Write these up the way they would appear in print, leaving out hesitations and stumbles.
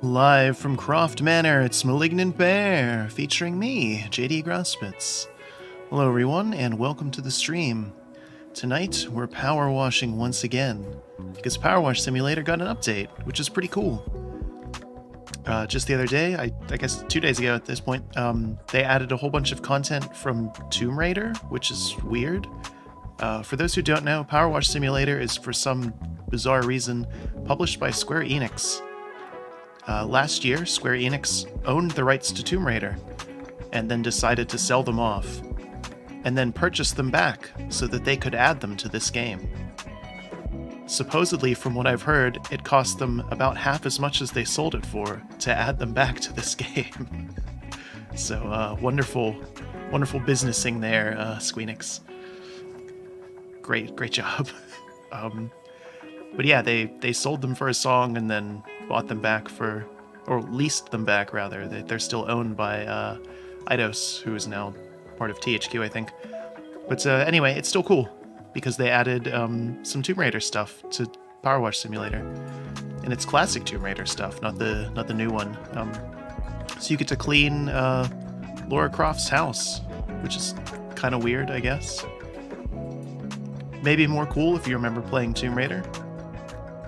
Live from Croft Manor, it's Malignant Bear, featuring me, JD Grosspitz. Hello everyone, and welcome to the stream. Tonight, we're power washing once again, because Powerwash Simulator got an update, which is pretty cool. Just the other day, I guess 2 days ago at this point, they added a whole bunch of content from Tomb Raider, which is weird. For those who don't know, Powerwash Simulator is, for some bizarre reason, published by Square Enix. Last year, Square Enix owned the rights to Tomb Raider, and then decided to sell them off, and then purchased them back so that they could add them to this game. Supposedly, from what I've heard, it cost them about half as much as they sold it for to add them back to this game. So, wonderful businessing there, Squenix. Great job. But yeah, they sold them for a song and then bought them back for, or leased them back rather. They're still owned by Eidos, who is now part of THQ, I think. But anyway, it's still cool because they added some Tomb Raider stuff to Powerwash Simulator, and it's classic Tomb Raider stuff, not the new one. So you get to clean Lara Croft's house, which is kind of weird, I guess. Maybe more cool if you remember playing Tomb Raider.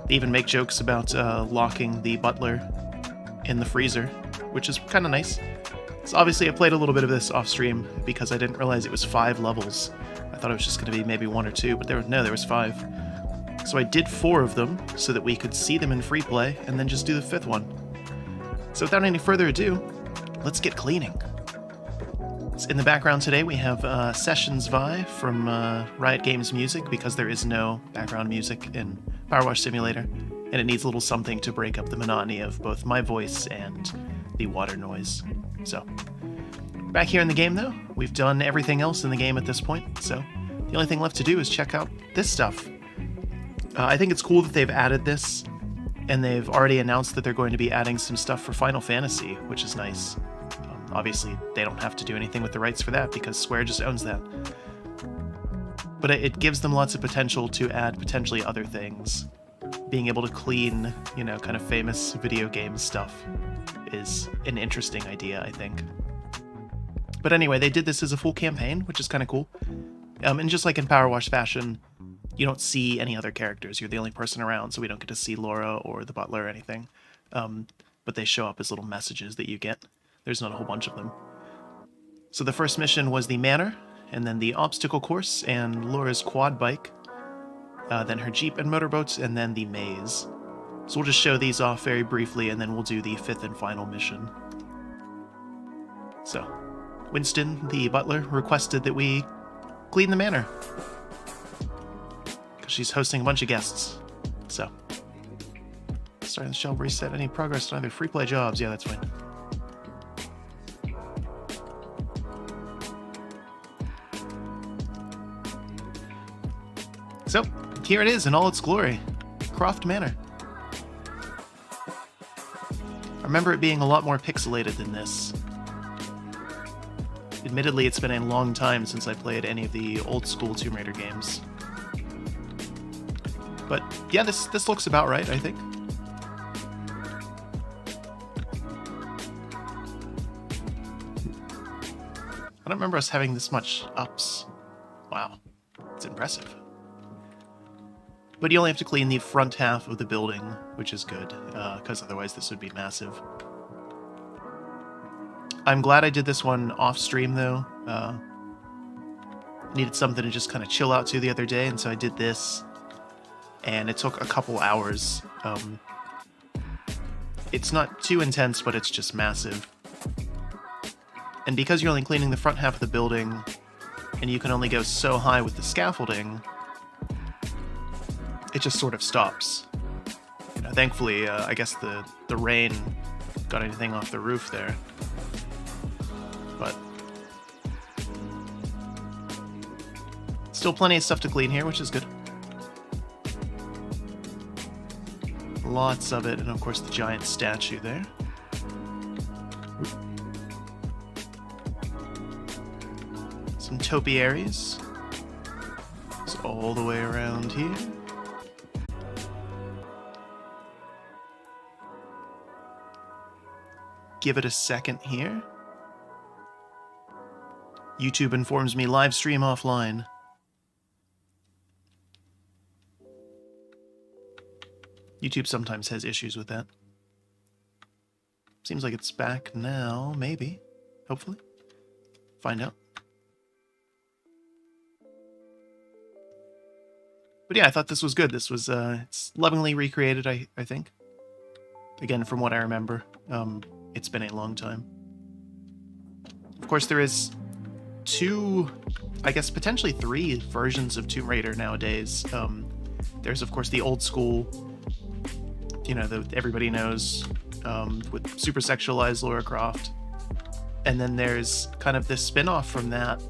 They even make jokes about locking the butler in the freezer, which is kind of nice. So obviously I played a little bit of this off stream because I didn't realize it was 5 levels. I thought it was just going to be maybe 1 or 2, but there was 5. So I did 4 of them so that we could see them in free play and then just do the 5th one. So without any further ado, let's get cleaning. So in the background today we have Sessions Vi from Riot Games Music, because there is no background music in Powerwash Simulator, and it needs a little something to break up the monotony of both my voice and the water noise. So, back here in the game though, we've done everything else in the game at this point, so the only thing left to do is check out this stuff. I think it's cool that they've added this, and they've already announced that they're going to be adding some stuff for Final Fantasy, which is nice. Obviously, they don't have to do anything with the rights for that because Square just owns that. But it gives them lots of potential to add potentially other things. Being able to clean, kind of famous video game stuff is an interesting idea, I think. But anyway, they did this as a full campaign, which is kind of cool. And just like in Powerwash fashion, you don't see any other characters. You're the only person around, so we don't get to see Lara or the butler or anything. But they show up as little messages that you get. There's not a whole bunch of them. So the first mission was the Manor, and then the obstacle course, and Laura's quad bike, then her jeep and motorboats, and then the maze. So we'll just show these off very briefly, and then we'll do the 5th and final mission. So, Winston, the butler, requested that we clean the manor, because she's hosting a bunch of guests. So, starting the shell, reset any progress on either free play jobs. Yeah, that's fine. So, here it is in all its glory. Croft Manor. I remember it being a lot more pixelated than this. Admittedly, it's been a long time since I played any of the old school Tomb Raider games. But yeah, this looks about right, I think. I don't remember us having this much ups. Wow, it's impressive. But you only have to clean the front half of the building, which is good, because otherwise this would be massive. I'm glad I did this one off-stream, though. I needed something to just kind of chill out to the other day, and so I did this, and it took a couple hours. It's not too intense, but it's just massive. And because you're only cleaning the front half of the building, and you can only go so high with the scaffolding, it just sort of stops. Thankfully, I guess the rain got anything off the roof there. But still plenty of stuff to clean here, which is good. Lots of it, and of course the giant statue there. Some topiaries. It's all the way around here. give it a second here. YouTube informs me live stream offline. YouTube sometimes has issues with that. Seems like it's back now, maybe. Hopefully. Find out. But yeah, I thought this was good. This was, it's lovingly recreated, I think. Again, from what I remember. It's been a long time. Of course, there is two, I guess potentially three versions of Tomb Raider nowadays. There's, of course, the old school, you know, that everybody knows, with super sexualized Lara Croft. And then there's kind of this spin-off from that,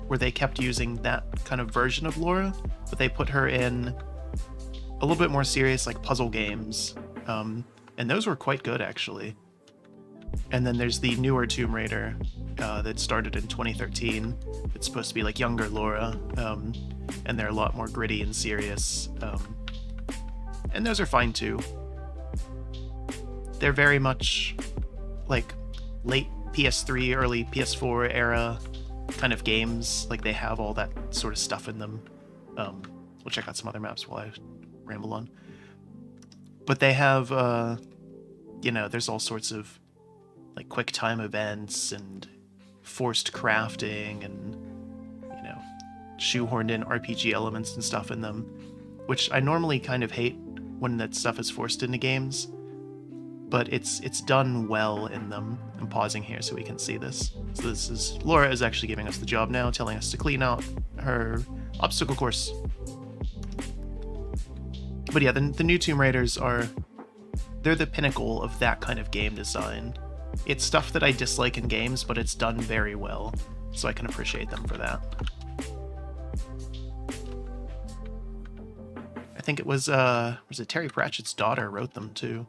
where they kept using that kind of version of Lara, but they put her in a little bit more serious, like, puzzle games. And those were quite good, actually. And then there's the newer Tomb Raider that started in 2013. It's supposed to be like younger Lara, and they're a lot more gritty and serious. And those are fine too. They're very much like late PS3, early PS4 era kind of games. Like they have all that sort of stuff in them. We'll check out some other maps while I ramble on. But they have, you know, there's all sorts of like quick time events and forced crafting and, you know, shoehorned in RPG elements and stuff in them, which I normally kind of hate when that stuff is forced into games, but it's done well in them. I'm pausing here so we can see this. So this is, Lara is actually giving us the job now, telling us to clean out her obstacle course. But yeah, the new Tomb Raiders they're the pinnacle of that kind of game design. It's stuff that I dislike in games, but it's done very well, so I can appreciate them for that. I think it was it Terry Pratchett's daughter wrote them too,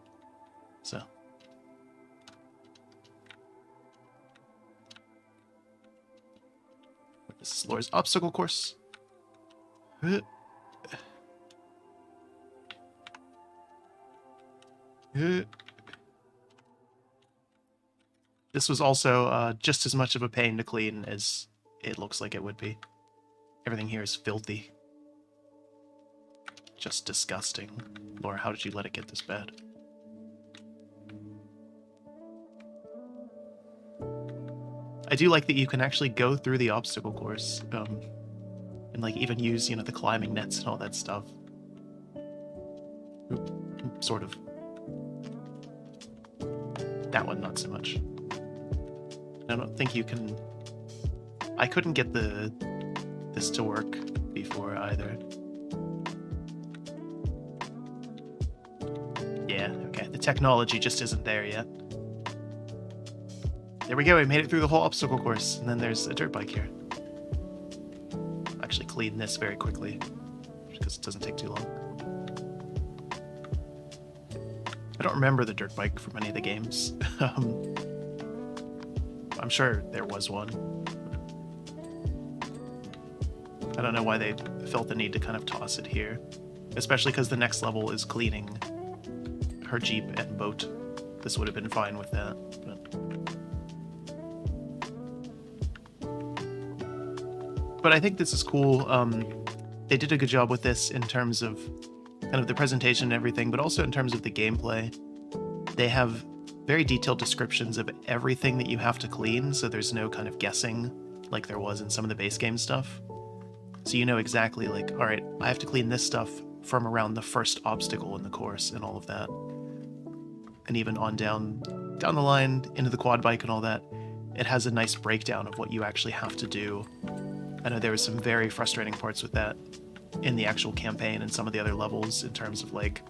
so. This is Lara's obstacle course. This was also just as much of a pain to clean as it looks like it would be. Everything here is filthy. Just disgusting. Lara, how did you let it get this bad? I do like that you can actually go through the obstacle course, and like even use, you know, the climbing nets and all that stuff. Sort of. That one, not so much. I don't think you can... I couldn't get this to work before either. Yeah, okay. The technology just isn't there yet. There we go, we made it through the whole obstacle course, and then there's a dirt bike here. I'll actually clean this very quickly, because it doesn't take too long. I don't remember the dirt bike from any of the games. I'm sure there was one. I don't know why they felt the need to kind of toss it here. Especially because the next level is cleaning her Jeep and boat. This would have been fine with that. But I think this is cool. They did a good job with this in terms of kind of the presentation and everything, but also in terms of the gameplay. They have very detailed descriptions of everything that you have to clean, so there's no kind of guessing like there was in some of the base game stuff. So you know exactly, like, all right, I have to clean this stuff from around the first obstacle in the course and all of that. And even on down the line into the quad bike and all that, it has a nice breakdown of what you actually have to do. I know there were some very frustrating parts with that in the actual campaign and some of the other levels in terms of like,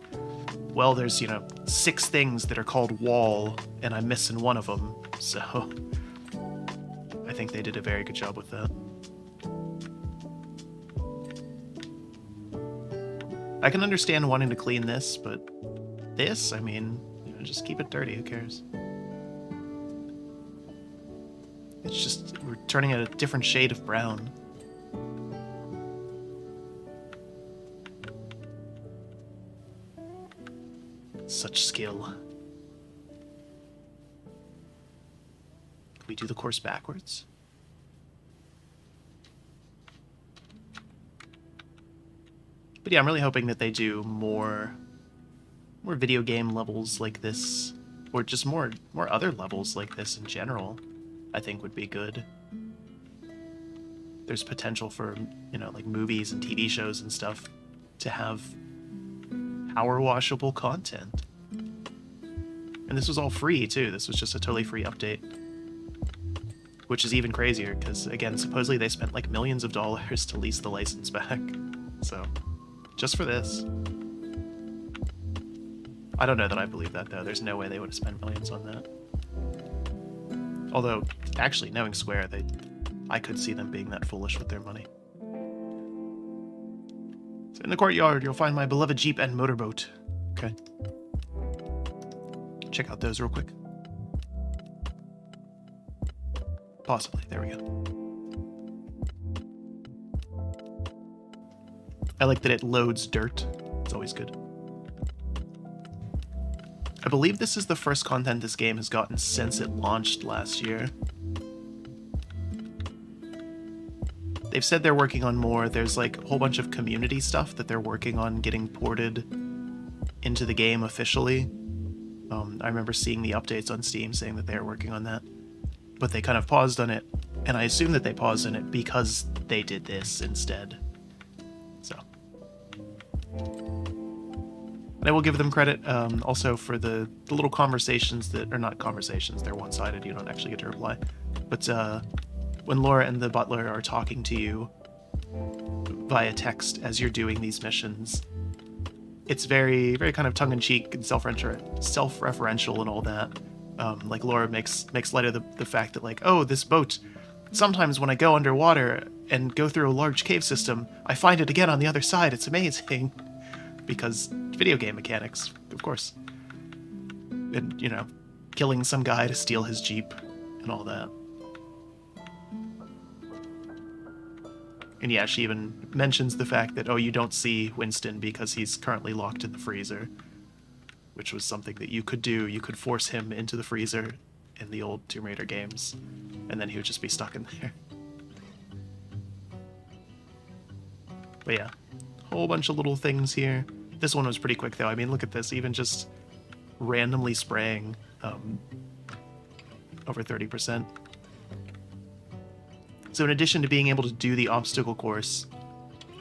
well, there's, you know, 6 things that are called wall, and I'm missing one of them, so I think they did a very good job with that. I can understand wanting to clean this, but this, I mean, you know, just keep it dirty, who cares? It's just, we're turning it a different shade of brown. Such skill. we do the course backwards? But yeah, I'm really hoping that they do more video game levels like this, or just more other levels like this in general. I think would be good. There's potential for, you know, like movies and TV shows and stuff to have power washable content. And this was all free too. This was just a totally free update, which is even crazier because, again, supposedly they spent like millions of dollars to lease the license back. So, just for this. I don't know that I believe that, though. There's no way they would have spent millions on that. Although, actually, knowing Square, I could see them being that foolish with their money. So in the courtyard, you'll find my beloved Jeep and motorboat. Okay. Check out those real quick. Possibly. There we go. I like that it loads dirt. It's always good. I believe this is the first content this game has gotten since it launched last year. They've said they're working on more. There's like a whole bunch of community stuff that they're working on getting ported into the game officially. I remember seeing the updates on Steam saying that they were working on that. But they kind of paused on it, and I assume that they paused on it because they did this instead. So. And I will give them credit also for the little conversations that are not conversations, they're one-sided, you don't actually get to reply. But when Laura and the butler are talking to you via text as you're doing these missions, it's very, very kind of tongue-in-cheek and self-referential and all that. Like Laura makes light of the fact that, like, oh, this boat, sometimes when I go underwater and go through a large cave system, I find it again on the other side. It's amazing. Because video game mechanics, of course. And, you know, killing some guy to steal his Jeep and all that. And yeah, she even mentions the fact that, oh, you don't see Winston because he's currently locked in the freezer. Which was something that you could do. You could force him into the freezer in the old Tomb Raider games. And then he would just be stuck in there. But yeah, whole bunch of little things here. This one was pretty quick, though. I mean, look at this. Even just randomly spraying over 30%. So in addition to being able to do the obstacle course,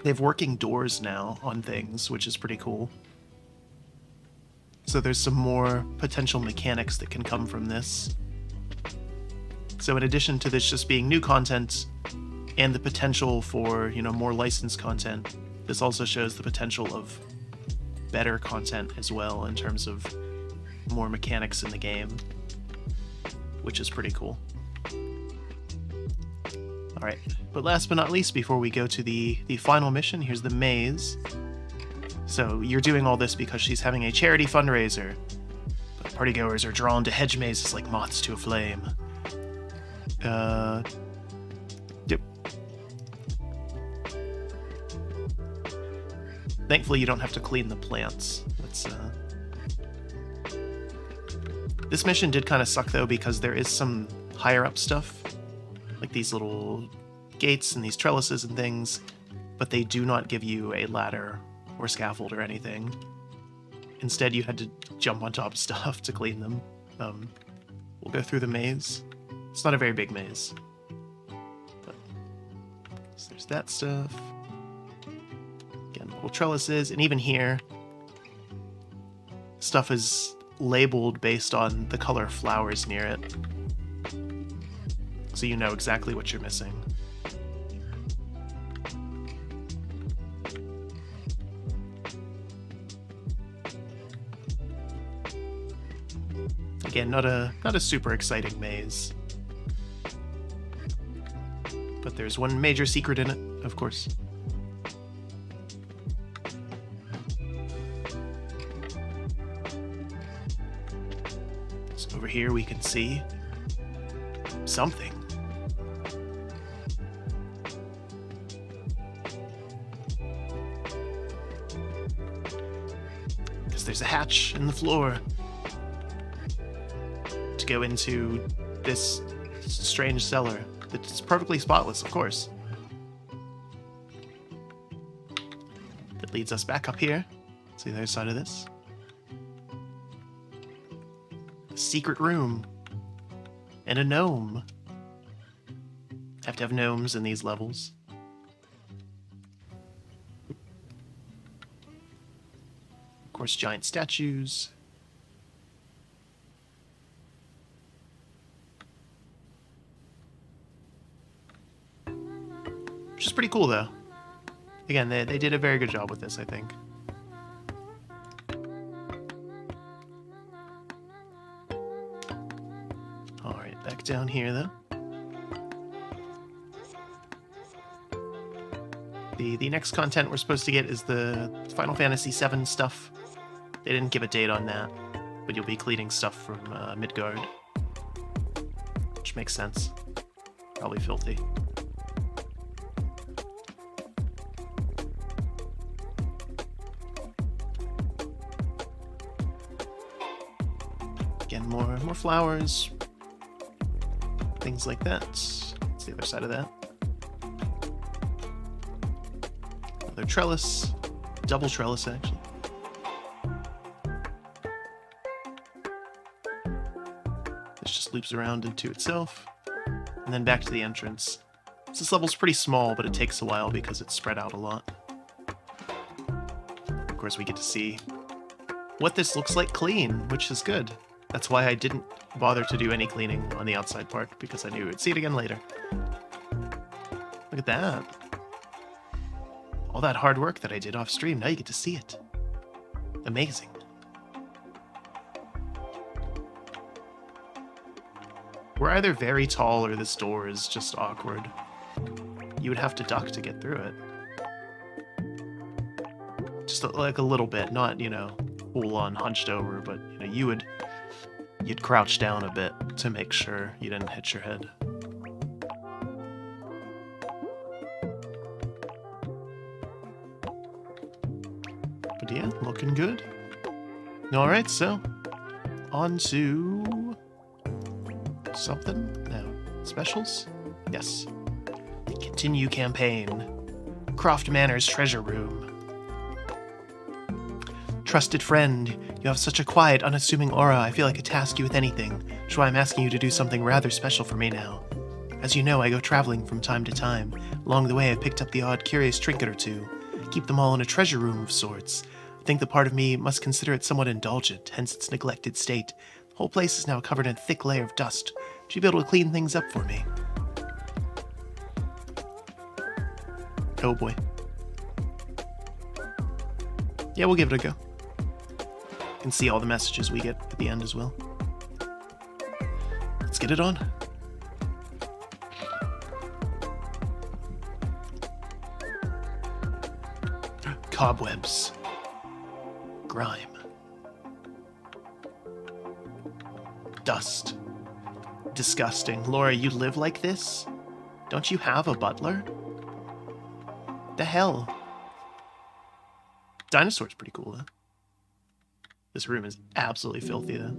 they have working doors now on things, which is pretty cool. So there's some more potential mechanics that can come from this. So in addition to this just being new content and the potential for, you know, more licensed content, this also shows the potential of better content as well in terms of more mechanics in the game, which is pretty cool. Alright, but last but not least, before we go to the final mission, here's the maze. So you're doing all this because she's having a charity fundraiser, but partygoers are drawn to hedge mazes like moths to a flame. Yep. Thankfully, you don't have to clean the plants. This mission did kind of suck, though, because there is some higher-up stuff, like these little gates and these trellises and things, but they do not give you a ladder or scaffold or anything. Instead, you had to jump on top of stuff to clean them. We'll go through the maze. It's not a very big maze. But, so there's that stuff. Again, little trellises, and even here, stuff is labeled based on the color of flowers near it. So you know exactly what you're missing. Again, not a super exciting maze. But there's one major secret in it, of course. So over here we can see something. Because there's a hatch in the floor to go into this strange cellar. It's perfectly spotless, of course. That leads us back up here. Let's see the other side of this. A secret room. And a gnome. Have to have gnomes in these levels. Of course, giant statues. Which is pretty cool, though. Again, they did a very good job with this, I think. Alright, back down here, though. The next content we're supposed to get is the Final Fantasy VII stuff. They didn't give a date on that, but you'll be cleaning stuff from Midgard. Which makes sense. Probably filthy. Again, more flowers. Things like that. What's the other side of that? Another trellis. Double trellis, actually. This just loops around into itself. And then back to the entrance. So this level's pretty small, but it takes a while because it's spread out a lot. Of course, we get to see what this looks like clean, which is good. That's why I didn't bother to do any cleaning on the outside part, because I knew we'd see it again later. Look at that. All that hard work that I did off stream, now you get to see it. Amazing. We're either very tall or this door is just awkward. You would have to duck to get through it. Just like a little bit, not, you know, full on hunched over, but, you know, you'd crouch down a bit to make sure you didn't hit your head. But yeah, looking good. Alright, so on to something? No. Specials? Yes. The Continue campaign. Croft Manor's treasure room. Trusted friend, you have such a quiet, unassuming aura, I feel I could task you with anything, which is why I'm asking you to do something rather special for me now. As you know, I go traveling from time to time. Along the way, I've picked up the odd curious trinket or two. I keep them all in a treasure room of sorts. I think the part of me must consider it somewhat indulgent, hence its neglected state. The whole place is now covered in a thick layer of dust. Would you be able to clean things up for me? Oh boy. Yeah, we'll give it a go. You can see all the messages we get at the end as well. Let's get it on. Cobwebs. Grime. Dust. Disgusting. Laura, you live like this? Don't you have a butler? The hell? Dinosaur's pretty cool, though. This room is absolutely filthy, though.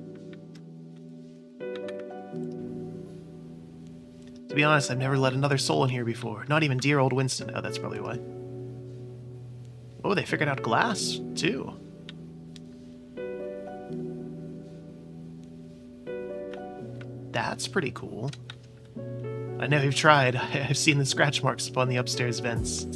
To be honest, I've never let another soul in here before. Not even dear old Winston. Oh, that's probably why. Oh, they figured out glass, too. That's pretty cool. I know you've tried. I've seen the scratch marks upon the upstairs vents.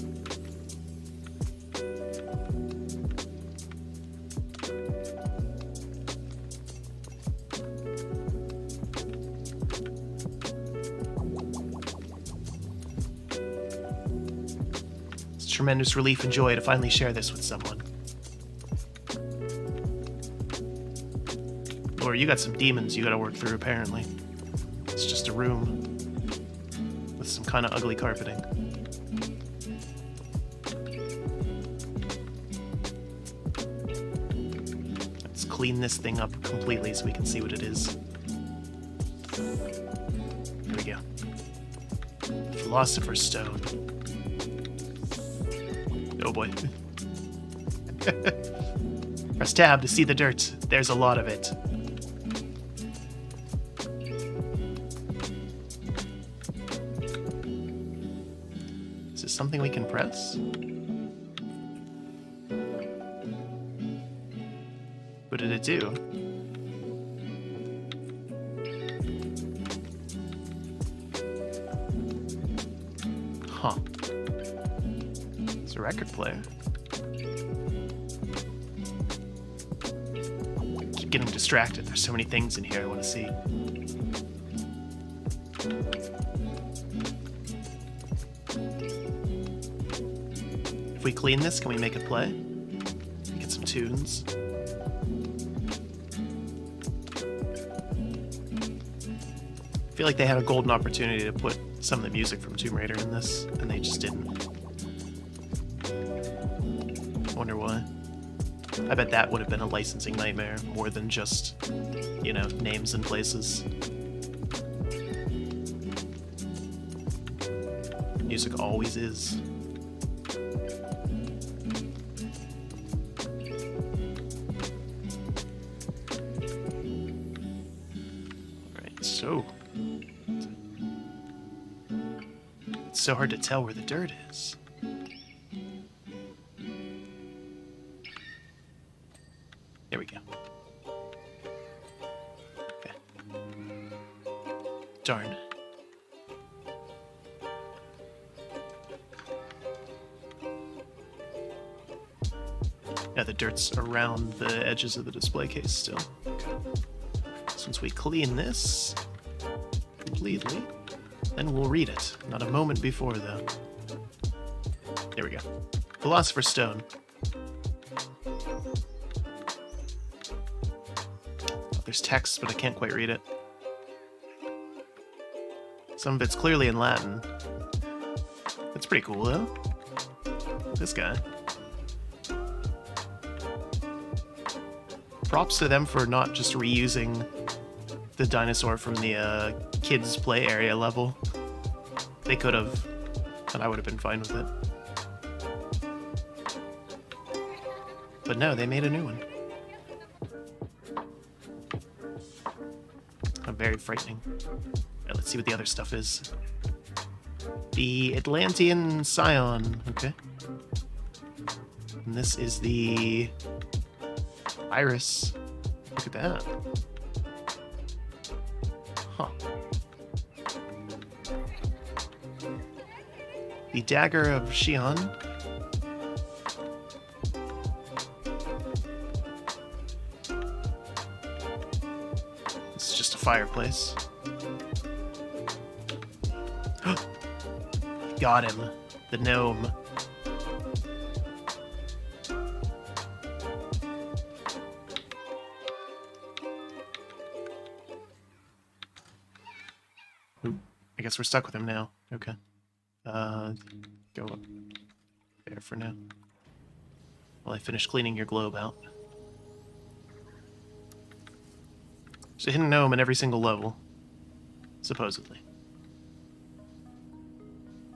Tremendous relief and joy to finally share this with someone. Laura, you got some demons you gotta work through, apparently. It's just a room with some kind of ugly carpeting. Let's clean this thing up completely so we can see what it is. Here we go. Philosopher's Stone. Oh boy. Press tab to see the dirt. There's a lot of it. this something we can press? What did it do? Huh. It's a record player. Keep getting distracted. There's so many things in here I want to see. If we clean this, can we make it play? Get some tunes. I feel like they had a golden opportunity to put some of the music from Tomb Raider in this, and they just didn't. I wonder why. I bet that would have been a licensing nightmare more than just, you know, names and places. Music always is. Alright, so... it's so hard to tell where the dirt is. There we go. Okay. Darn. Yeah, the dirt's around the edges of the display case still. Okay. Since we clean this completely, then we'll read it. Not a moment before, though. There we go. Philosopher's Stone. Oh, there's text, but I can't quite read it. Some of it's clearly in Latin. That's pretty cool, though. This guy. Props to them for not just reusing the dinosaur from the kids' play area level. They could have, and I would have been fine with it. But no, they made a new one. Very frightening. Right, let's see what the other stuff is. The Atlantean Scion. Okay. And this is the Iris. Look at that. Huh. The Dagger of Xi'an. It's just a fireplace. Got him. The gnome. I guess we're stuck with him now. Okay. Go up there for now. While I finish cleaning your globe out. There's a hidden gnome in every single level. Supposedly.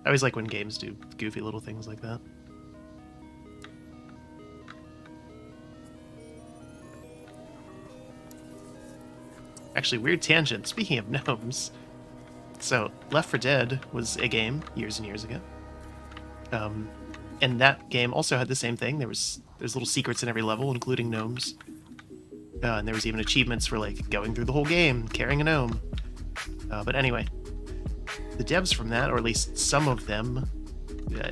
I always like when games do goofy little things like that. Actually, weird tangent. Speaking of gnomes... So, Left 4 Dead was a game years and years ago. And that game also had the same thing. There's little secrets in every level, including gnomes. And there was even achievements for, like, going through the whole game, carrying a gnome. But anyway, the devs from that, or at least some of them,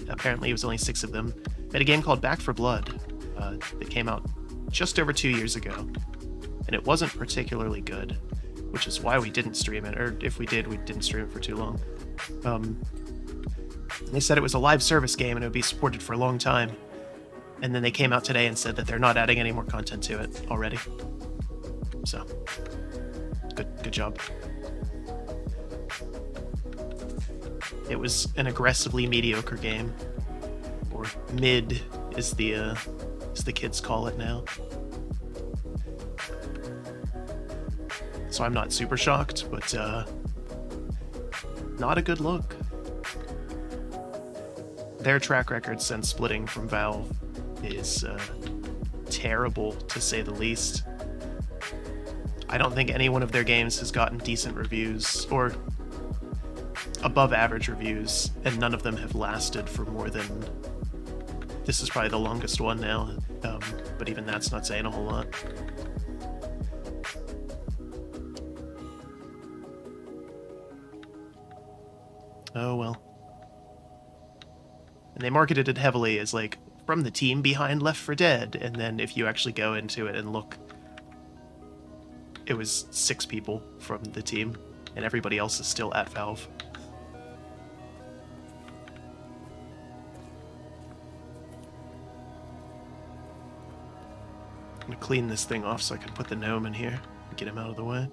apparently it was only 6 of them, made a game called Back 4 Blood that came out just over 2 years ago. And it wasn't particularly good, which is why we didn't stream it, or if we did, we didn't stream it for too long. They said it was a live service game and it would be supported for a long time. And then they came out today and said that they're not adding any more content to it already. So, good job. It was an aggressively mediocre game, or mid is the kids call it now. So I'm not super shocked, but not a good look. Their track record since splitting from Valve is terrible, to say the least. I don't think any one of their games has gotten decent reviews, or above average reviews, and none of them have lasted for more than... This is probably the longest one now, but even that's not saying a whole lot. Oh well. And they marketed it heavily as like from the team behind Left 4 Dead, and then if you actually go into it and look, it was 6 people from the team, and everybody else is still at Valve. I'm gonna clean this thing off so I can put the gnome in here and get him out of the way.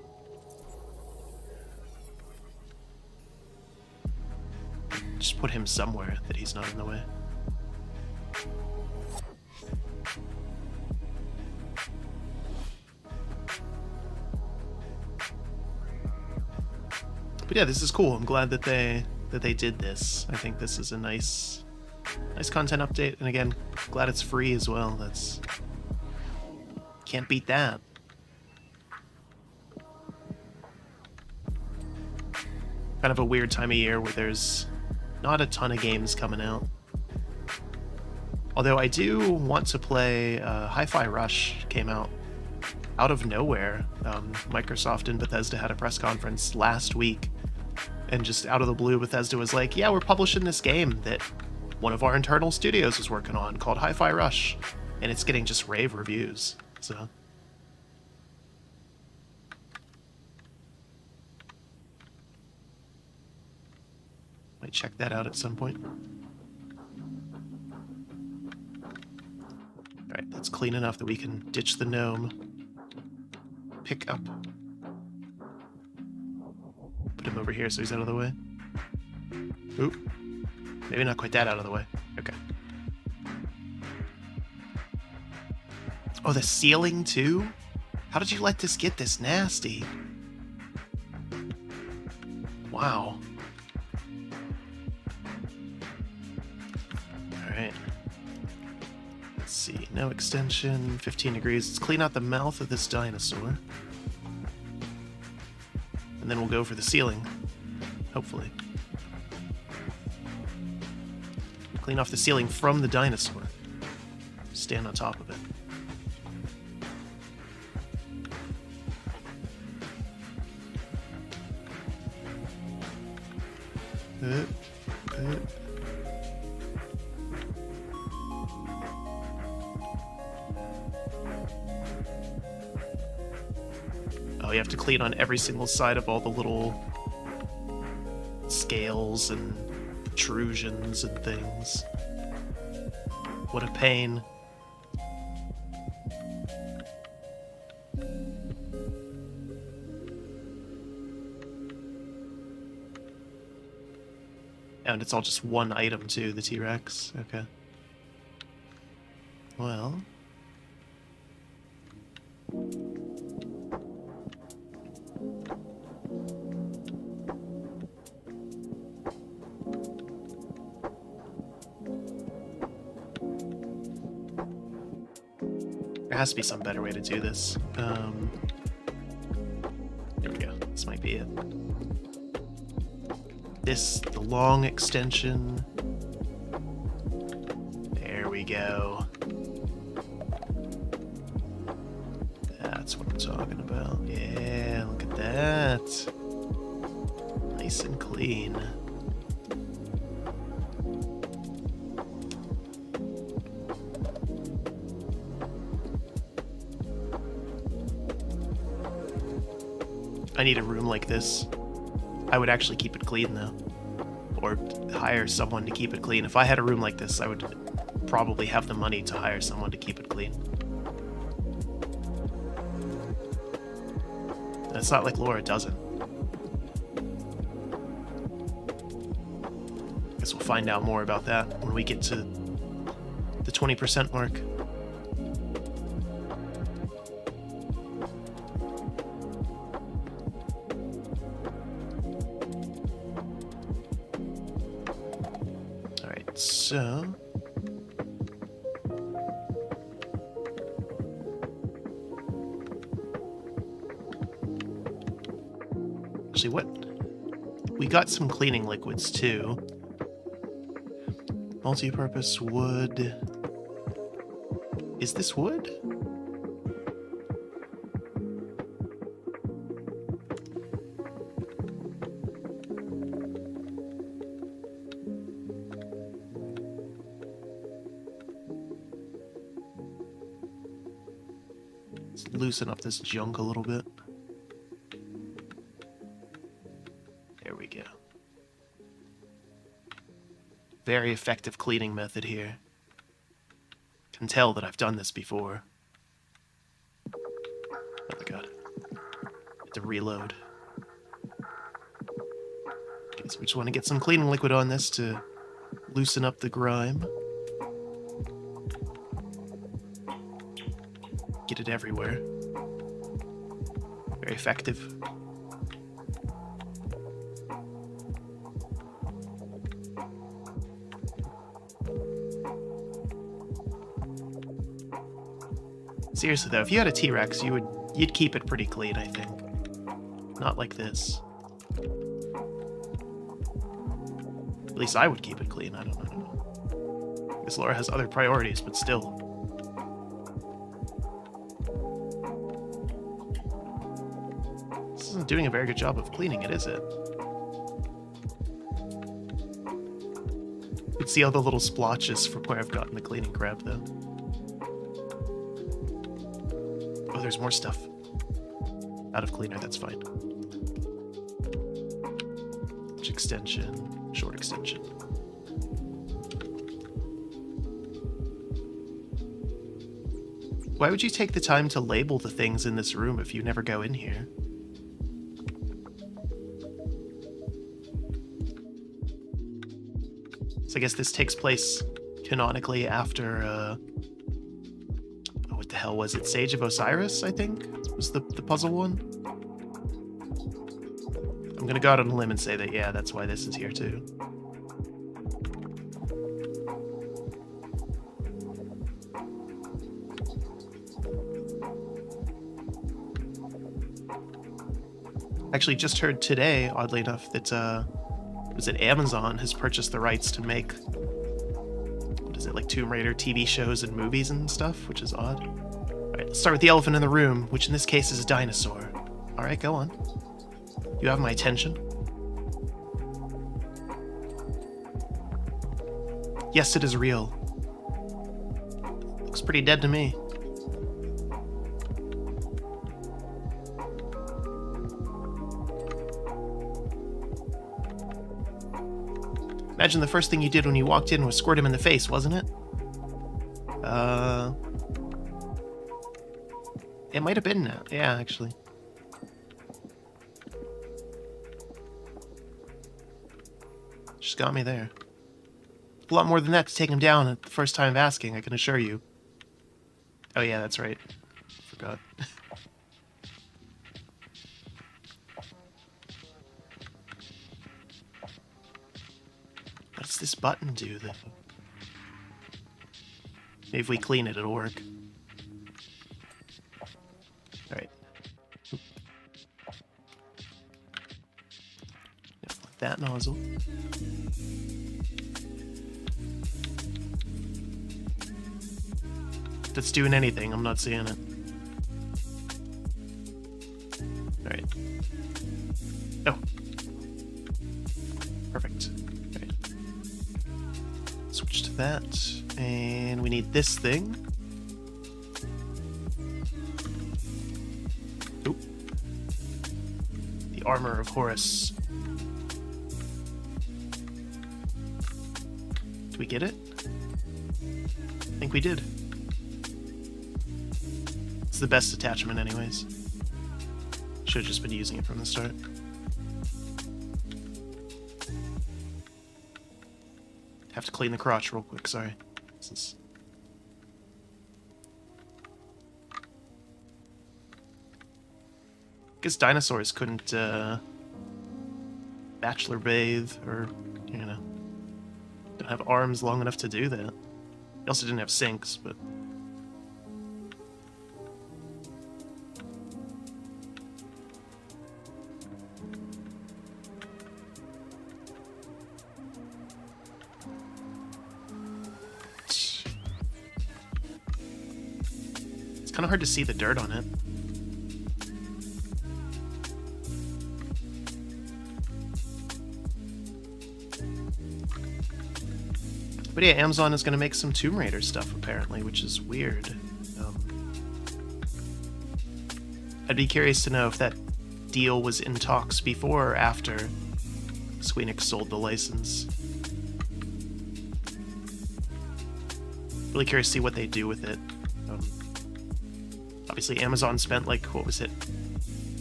Just put him somewhere that he's not in the way. But yeah, this is cool. I'm glad that they did this. I think this is a nice content update, and again, glad it's free as well. That's can't beat that. Kind of a weird time of year where there's not a ton of games coming out. Although I do want to play Hi-Fi Rush came out of nowhere. Microsoft and Bethesda had a press conference last week, and just out of the blue, Bethesda was like, yeah, we're publishing this game that one of our internal studios is working on called Hi-Fi Rush, and it's getting just rave reviews. So might check that out at some point. Alright, that's clean enough that we can ditch the gnome. Pick up. Put him over here so he's out of the way. Oop. Maybe not quite that out of the way. Okay. Oh, the ceiling too? How did you let this get this nasty? Wow. Alright. Let's see. No extension. 15 degrees. Let's clean out the mouth of this dinosaur. And then we'll go for the ceiling. Hopefully. Clean off the ceiling from the dinosaur. Stand on top of it. Oh, you have to clean on every single side of all the little scales and protrusions and things. What a pain. And it's all just one item too, the T-Rex. Okay. Well. There has to be some better way to do this. There we go. This might be it. The long extension. There we go. That's what I'm talking about. Yeah, look at that. Nice and clean. I need a room like this. I would actually keep it clean though, or hire someone to keep it clean. If I had a room like this, I would probably have the money to hire someone to keep it clean. And it's not like Laura doesn't. Guess we'll find out more about that when we get to the 20% mark. So, actually, what we got some cleaning liquids too. Multi-purpose wood. Is this wood? Let's loosen up this junk a little bit. There we go. Very effective cleaning method here. Can tell that I've done this before. Oh my god. Have to reload. Okay, so we just want to get some cleaning liquid on this to loosen up the grime. Get it everywhere. Very effective. Seriously though, if you had a T-Rex, you'd keep it pretty clean, I think. Not like this. At least I would keep it clean. I don't know. I guess Laura has other priorities, but still. This isn't doing a very good job of cleaning it, is it? You can see all the little splotches from where I've gotten the cleaning crap, though. Oh, there's more stuff. Out of cleaner, that's fine. Large extension, short extension. Why would you take the time to label the things in this room if you never go in here? So I guess this takes place canonically after, what the hell was it? Sage of Osiris, I think, was the puzzle one? I'm gonna go out on a limb and say that, yeah, that's why this is here too. Actually, just heard today, oddly enough, that was it Amazon has purchased the rights to make, what is it, like Tomb Raider TV shows and movies and stuff, which is odd. All right, let's start with the elephant in the room, which in this case is a dinosaur. All right, go on. You have my attention. Yes, it is real. Looks pretty dead to me. Imagine the first thing you did when you walked in was squirt him in the face, wasn't it? It might have been now. Yeah, actually. Just got me there. A lot more than that to take him down at the first time of asking, I can assure you. Oh yeah, that's right. Forgot. What does this button do, though? Maybe if we clean it, it'll work. Alright. That nozzle. If it's doing anything, I'm not seeing it. Alright. Oh. Perfect. Alright. Switch to that. And we need this thing. Oop. The armor of Horus. Did we get it? I think we did. It's the best attachment anyways. Should have just been using it from the start. Have to clean the crotch real quick, sorry. This is... I guess dinosaurs couldn't bachelor bathe or, you know, don't have arms long enough to do that. They also didn't have sinks, but... kind of hard to see the dirt on it. But yeah, Amazon is going to make some Tomb Raider stuff, apparently, which is weird. I'd be curious to know if that deal was in talks before or after Squenix sold the license. Really curious to see what they do with it. Obviously, Amazon spent, like, what was it?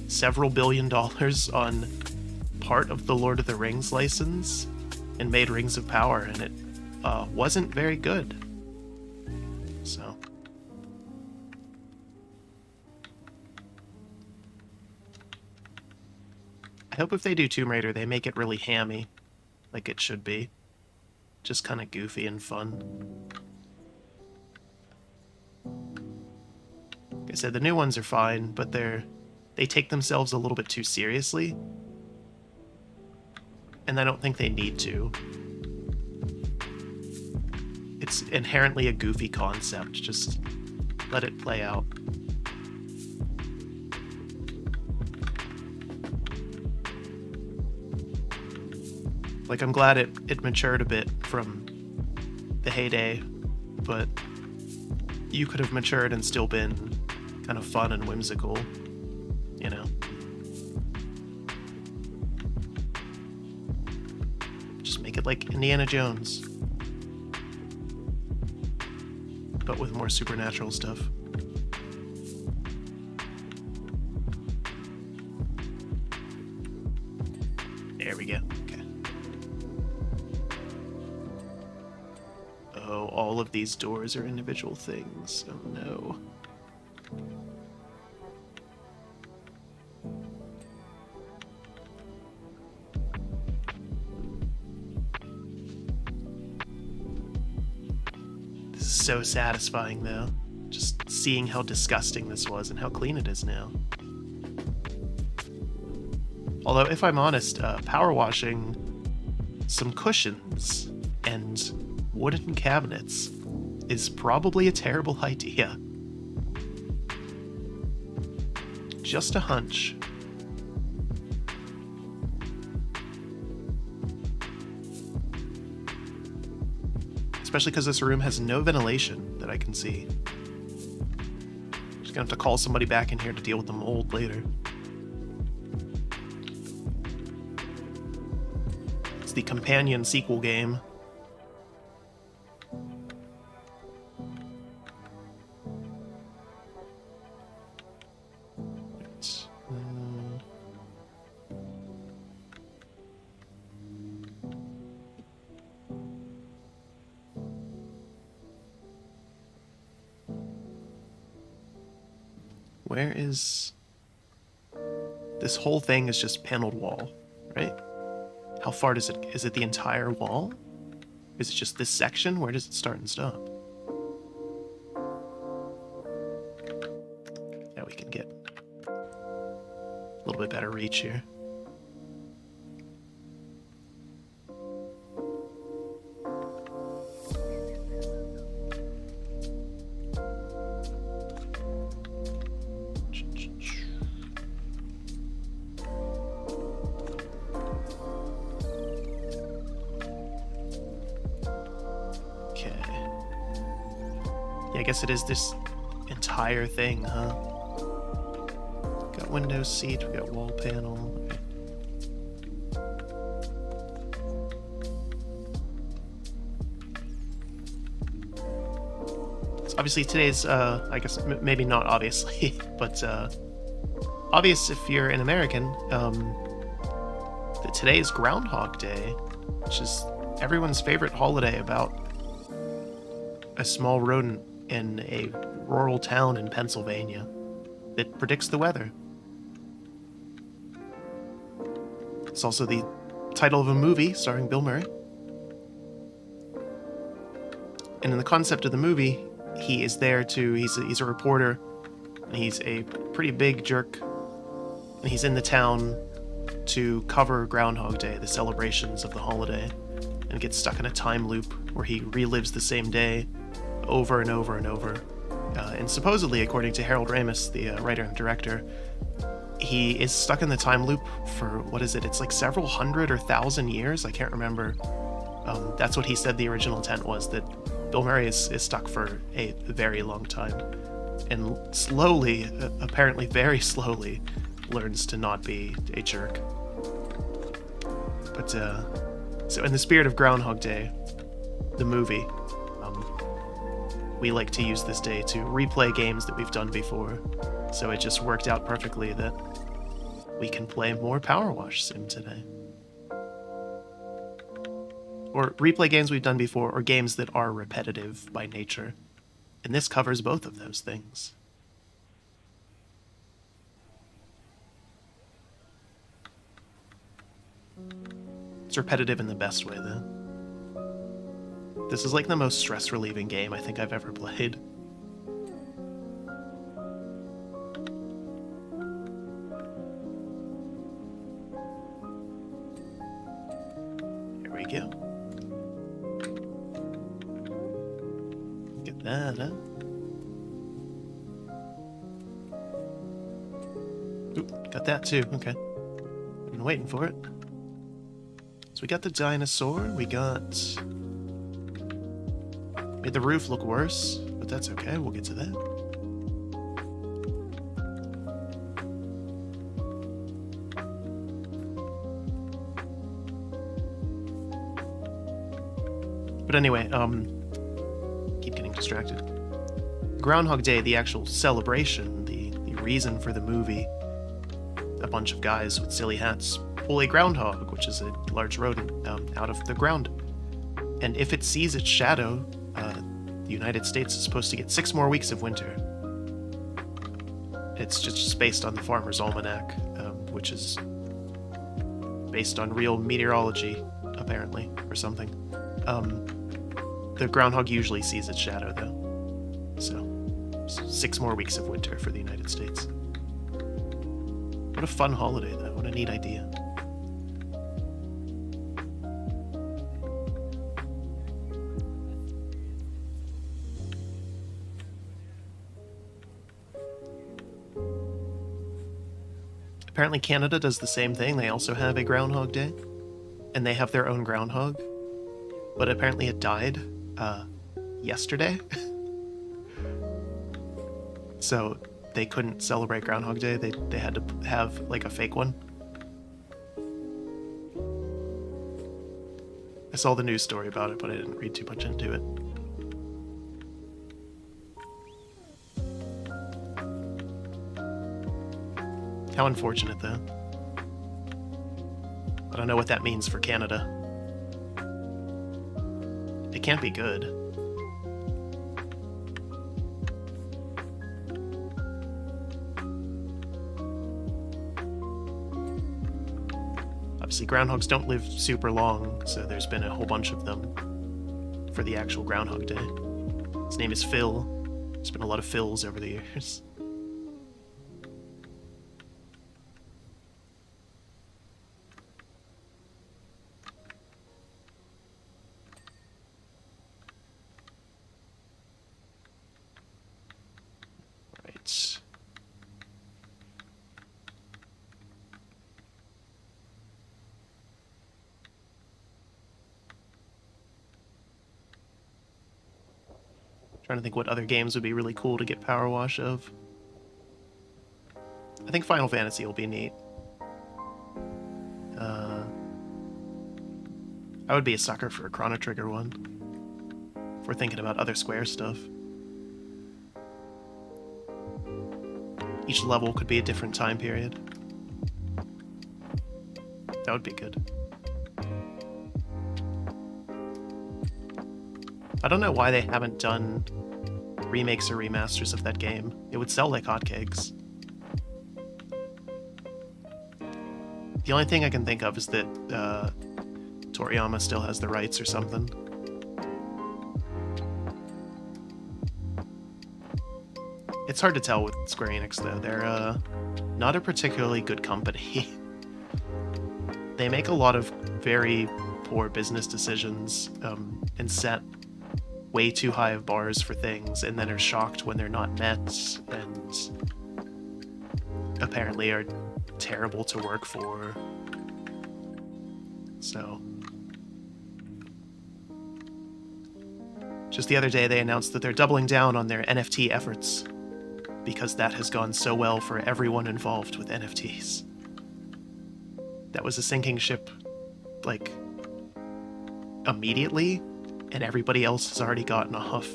Several $billion on part of the Lord of the Rings license and made Rings of Power, and it wasn't very good. So. I hope if they do Tomb Raider, they make it really hammy, like it should be. Just kind of goofy and fun. Like I said, the new ones are fine, but they take themselves a little bit too seriously. And I don't think they need to. It's inherently a goofy concept. Just let it play out. Like, I'm glad it matured a bit from the heyday, but you could have matured and still been kind of fun and whimsical, you know? Just make it like Indiana Jones, but with more supernatural stuff. There we go. Okay. Oh, all of these doors are individual things. Oh no. So satisfying, though, just seeing how disgusting this was and how clean it is now. Although, if I'm honest, power washing some cushions and wooden cabinets is probably a terrible idea. Just a hunch. Especially because this room has no ventilation that I can see. Just gonna have to call somebody back in here to deal with the mold later. It's the companion sequel game. Where is... This whole thing is just paneled wall, right? How far does it... Is it the entire wall? Is it just this section? Where does it start and stop? Now we can get a little bit better reach here. Yeah, I guess it is this entire thing, huh? Got window seat, we got wall panel. Okay. So obviously today's, I guess maybe not obviously, but obvious if you're an American, that today is Groundhog Day, which is everyone's favorite holiday about a small rodent in a rural town in Pennsylvania that predicts the weather. It's also the title of a movie starring Bill Murray. And in the concept of the movie, he is there to, he's a reporter, and he's a pretty big jerk, and he's in the town to cover Groundhog Day, the celebrations of the holiday, and gets stuck in a time loop where he relives the same day over and over and over And supposedly, according to Harold Ramis, the writer and director, he is stuck in the time loop for, what is it? It's like several hundred or thousand years. I can't remember. That's what he said the original intent was, that Bill Murray is stuck for a very long time. And slowly, apparently very slowly, learns to not be a jerk. But, so in the spirit of Groundhog Day, the movie, we like to use this day to replay games that we've done before. So it just worked out perfectly that we can play more Powerwash Sim today. Or replay games we've done before, or games that are repetitive by nature. And this covers both of those things. It's repetitive in the best way, though. This is like the most stress-relieving game I think I've ever played. Here we go. Get that, huh? Oop, got that too, okay. Been waiting for it. So we got the dinosaur, we got... Made the roof look worse, but that's okay, we'll get to that. But anyway, keep getting distracted. Groundhog Day, the actual celebration, the reason for the movie, a bunch of guys with silly hats pull a groundhog, which is a large rodent, out of the ground. And if it sees its shadow, the United States is supposed to get 6 more weeks of winter. It's just based on the Farmer's Almanac, which is based on real meteorology, apparently, or something. The groundhog usually sees its shadow, though. So, 6 more weeks of winter for the United States. What a fun holiday, though. What a neat idea. Apparently Canada does the same thing. They also have a Groundhog Day, and they have their own groundhog, but apparently it died yesterday. So they couldn't celebrate Groundhog Day. They had to have like a fake one. I saw the news story about it, but I didn't read too much into it. How unfortunate, though. I don't know what that means for Canada. It can't be good. Obviously, groundhogs don't live super long, so there's been a whole bunch of them for the actual Groundhog Day. His name is Phil. There's been a lot of Phils over the years. Trying to think what other games would be really cool to get Power Wash of. I think Final Fantasy will be neat. I would be a sucker for a Chrono Trigger one, if we're thinking about other Square stuff. Each level could be a different time period. That would be good. I don't know why they haven't done remakes or remasters of that game. It would sell like hotcakes. The only thing I can think of is that Toriyama still has the rights or something. It's hard to tell with Square Enix, though. They're not a particularly good company. They make a lot of very poor business decisions and set way too high of bars for things and then are shocked when they're not met, and apparently are terrible to work for. So just the other day they announced that they're doubling down on their NFT efforts because that has gone so well for everyone involved with NFTs. That was a sinking ship, like, immediately, and everybody else has already gotten off.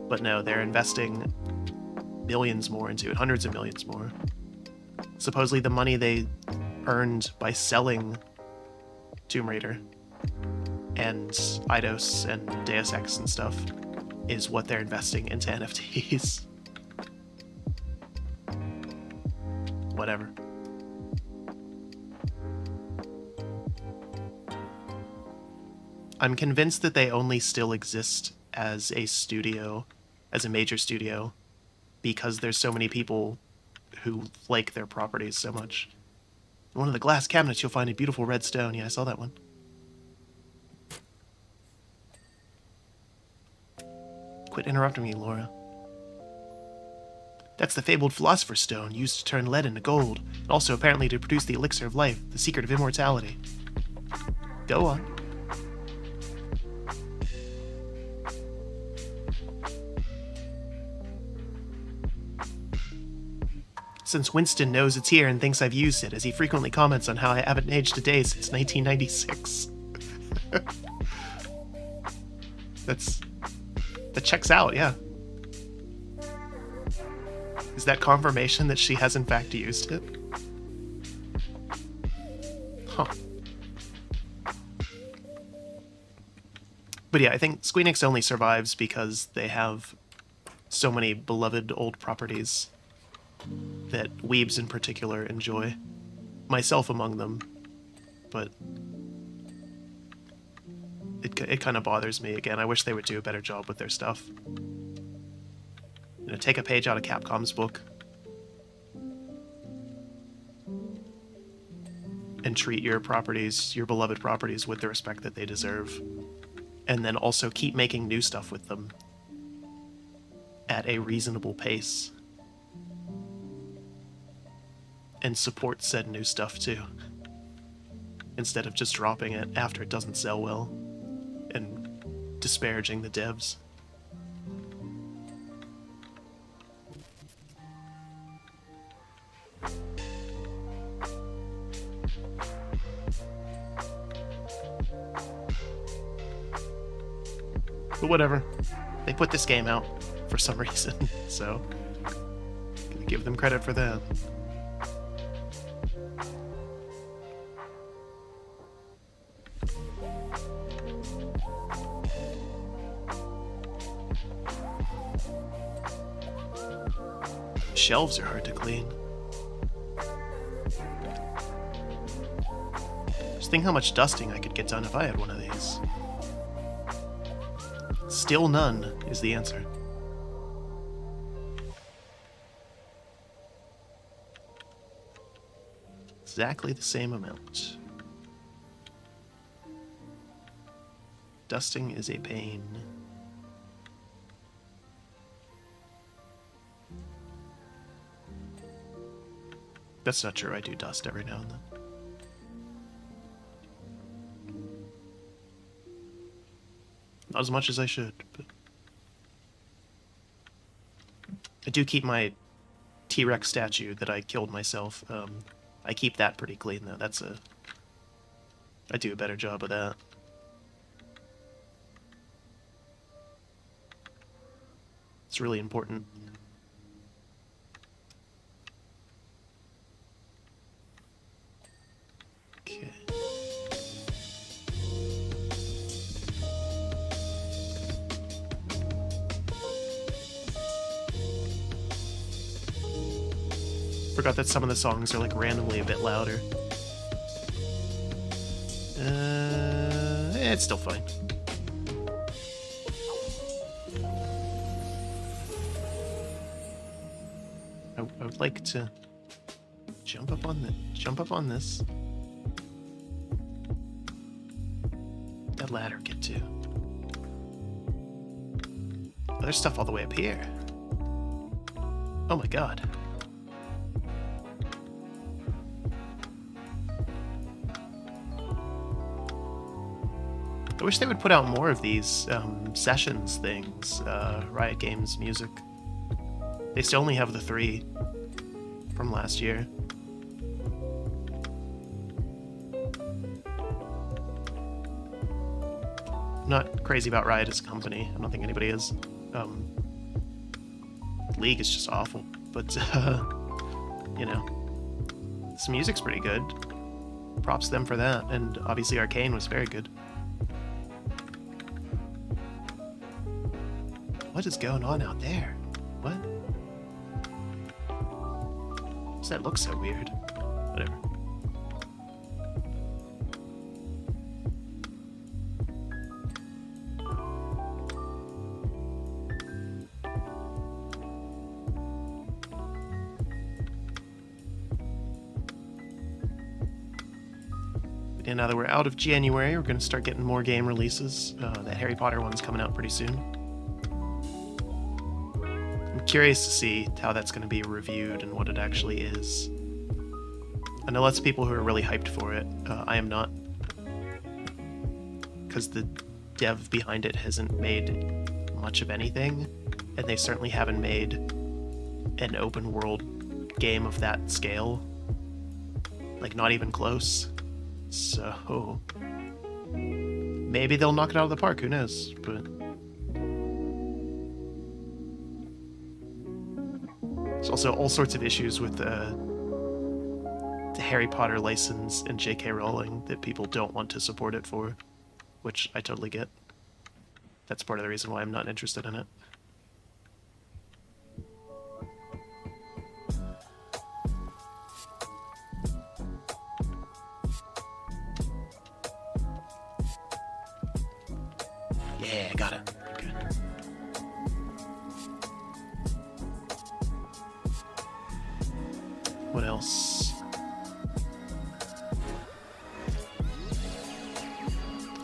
But no, they're investing millions more into it, hundreds of millions more. Supposedly the money they earned by selling Tomb Raider and Eidos and Deus Ex and stuff is what they're investing into NFTs. Whatever. I'm convinced that they only still exist as a studio, as a major studio, because there's so many people who like their properties so much. In one of the glass cabinets you'll find a beautiful red stone. Yeah, I saw that one. Quit interrupting me, Laura. That's the fabled Philosopher's Stone, used to turn lead into gold, and also apparently to produce the elixir of life, the secret of immortality. Go on. Since Winston knows it's here and thinks I've used it, as he frequently comments on how I haven't aged a day since 1996. That checks out, yeah. Is that confirmation that she has in fact used it? Huh. But yeah, I think Squenix only survives because they have so many beloved old properties that weebs in particular enjoy. Myself among them. But it kind of bothers me. Again, I wish they would do a better job with their stuff. You know, take a page out of Capcom's book and treat your properties, your beloved properties, with the respect that they deserve. And then also keep making new stuff with them at a reasonable pace. And support said new stuff too, instead of just dropping it after it doesn't sell well and disparaging the devs. But whatever, they put this game out for some reason, so I'm gonna give them credit for that. Shelves are hard to clean. Just think how much dusting I could get done if I had one of these. Still none is the answer. Exactly the same amount. Dusting is a pain. That's not true, I do dust every now and then. Not as much as I should, but... I do keep my T-Rex statue that I killed myself. I keep that pretty clean, though. I do a better job of that. It's really important. Okay. Forgot that some of the songs are like randomly a bit louder. It's still fine. I would like to jump up on this. That ladder get to. there's stuff all the way up here. Oh my god. I wish they would put out more of these sessions things, Riot Games music. They still only have the 3 from last year. I'm not crazy about Riot as a company. I don't think anybody is. League is just awful, but you know, this music's pretty good. Props to them for that, and obviously Arcane was very good. What is going on out there? What? Does that look so weird? Whatever. And now that we're out of January, we're going to start getting more game releases. That Harry Potter one's coming out pretty soon. I'm curious to see how that's going to be reviewed and what it actually is. I know lots of people who are really hyped for it. I am not. Because the dev behind it hasn't made much of anything. And they certainly haven't made an open world game of that scale. Like, not even close. So maybe they'll knock it out of the park, who knows? But there's also all sorts of issues with the Harry Potter license and J.K. Rowling that people don't want to support it for, which I totally get. That's part of the reason why I'm not interested in it. Yeah, got it. Good. What else?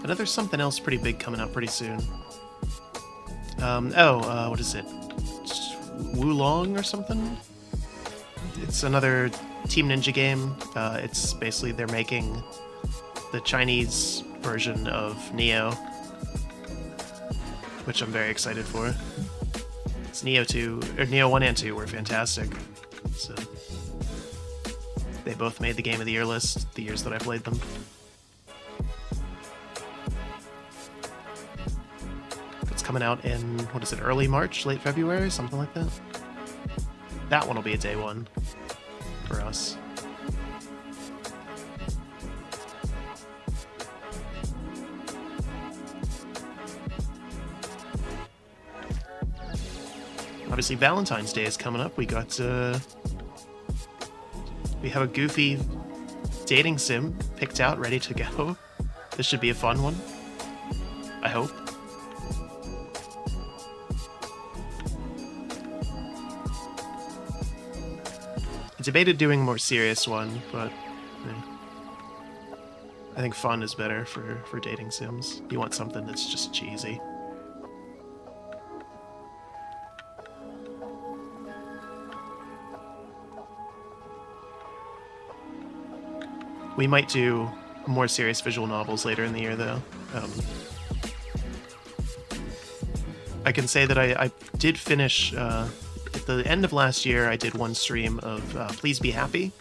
I know there's something else pretty big coming out pretty soon. What is it? Wulong or something? It's another Team Ninja game. It's basically they're making the Chinese version of Neo, which I'm very excited for. It's Neo 2, or Neo 1 and 2 were fantastic. So they both made the Game of the Year list the years that I played them. It's coming out in, what is it, early March, late February, something like that? That one will be a day one for us. Obviously, Valentine's Day is coming up. We have a goofy dating sim picked out, ready to go. This should be a fun one. I hope. I debated doing a more serious one, but I think fun is better for dating sims. You want something that's just cheesy. We might do more serious visual novels later in the year, though. I can say that I did finish, at the end of last year, I did one stream of Please Be Happy,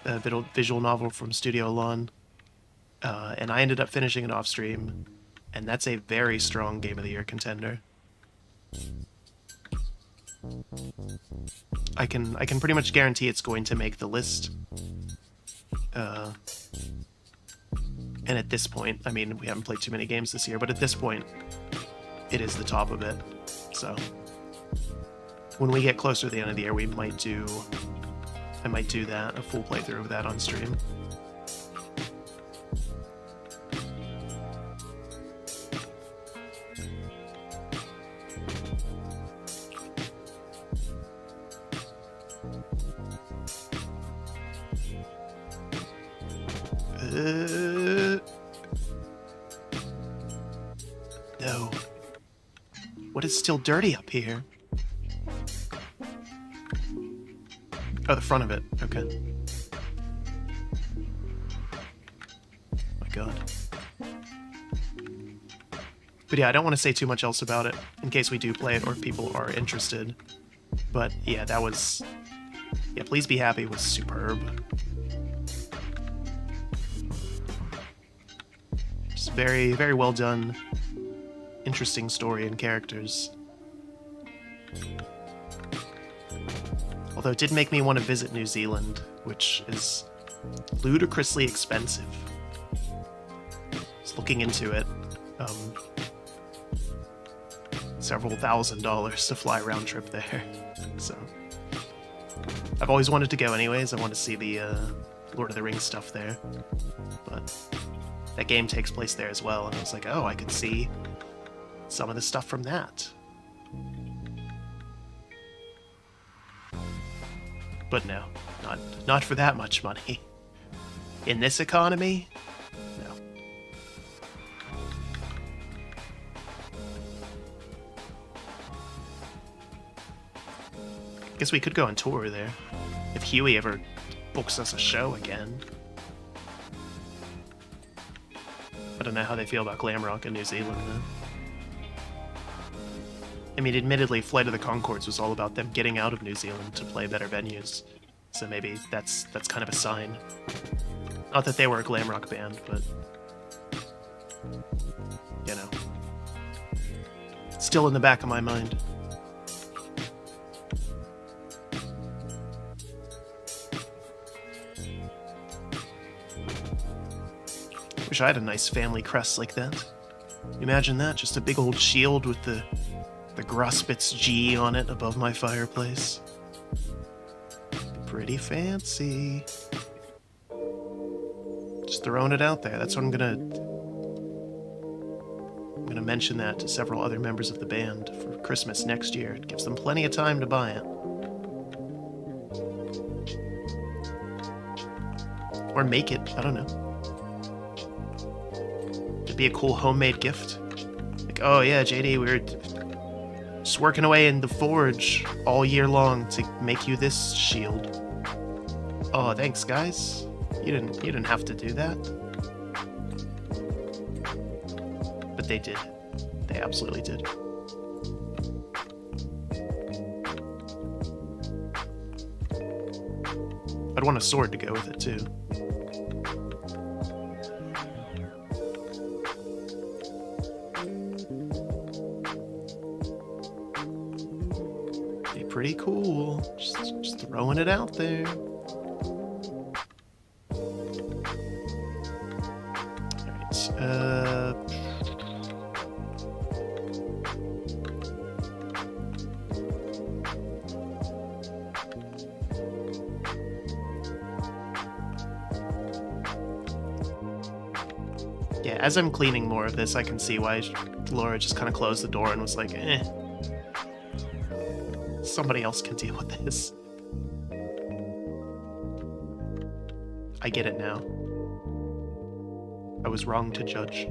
a visual novel from Studio Lawn, and I ended up finishing it off stream, and that's a very strong Game of the Year contender. I can pretty much guarantee it's going to make the list. And at this point, I mean, we haven't played too many games this year, but at this point, it is the top of it. So when we get closer to the end of the year, I might do that, a full playthrough of that on stream. No. What is still dirty up here? Oh, the front of it. Okay. My god. But yeah, I don't want to say too much else about it, in case we do play it or people are interested. But yeah, that was... Yeah, Please Be Happy was superb. Just very, very well done. Interesting story and characters. Although it did make me want to visit New Zealand, which is ludicrously expensive. Just looking into it, several $1,000s to fly round trip there. So I've always wanted to go anyways. I want to see the Lord of the Rings stuff there. But that game takes place there as well, and I was like, oh, I could see some of the stuff from that. But no, not for that much money. In this economy, no. Guess we could go on tour there, if Huey ever books us a show again. I don't know how they feel about glam rock in New Zealand, though. I mean, admittedly, Flight of the Conchords was all about them getting out of New Zealand to play better venues, so maybe that's kind of a sign. Not that they were a glam rock band, but you know, still in the back of my mind. Wish I had a nice family crest like that. Imagine that, just a big old shield with the Gruspitz G on it above my fireplace. Pretty fancy. Just throwing it out there. That's what I'm gonna mention that to several other members of the band for Christmas next year. It gives them plenty of time to buy it. Or make it, I don't know. It'd be a cool homemade gift. Like, oh yeah, JD, we were just working away in the forge all year long to make you this shield. Oh, thanks, guys. You didn't have to do that. But they did. They absolutely did. I'd want a sword to go with it, too. Pretty cool. Just throwing it out there. Alright, yeah, as I'm cleaning more of this, I can see why Laura just kind of closed the door and was like, eh. Somebody else can deal with this. I get it now. I was wrong to judge.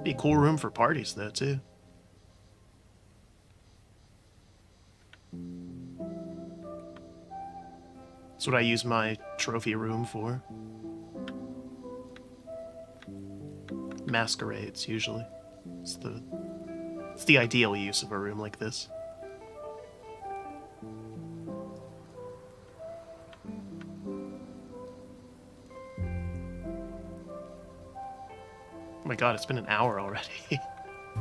Be a cool room for parties, though, too. That's what I use my trophy room for. Masquerades, usually. It's the ideal use of a room like this. Oh my god, it's been an hour already.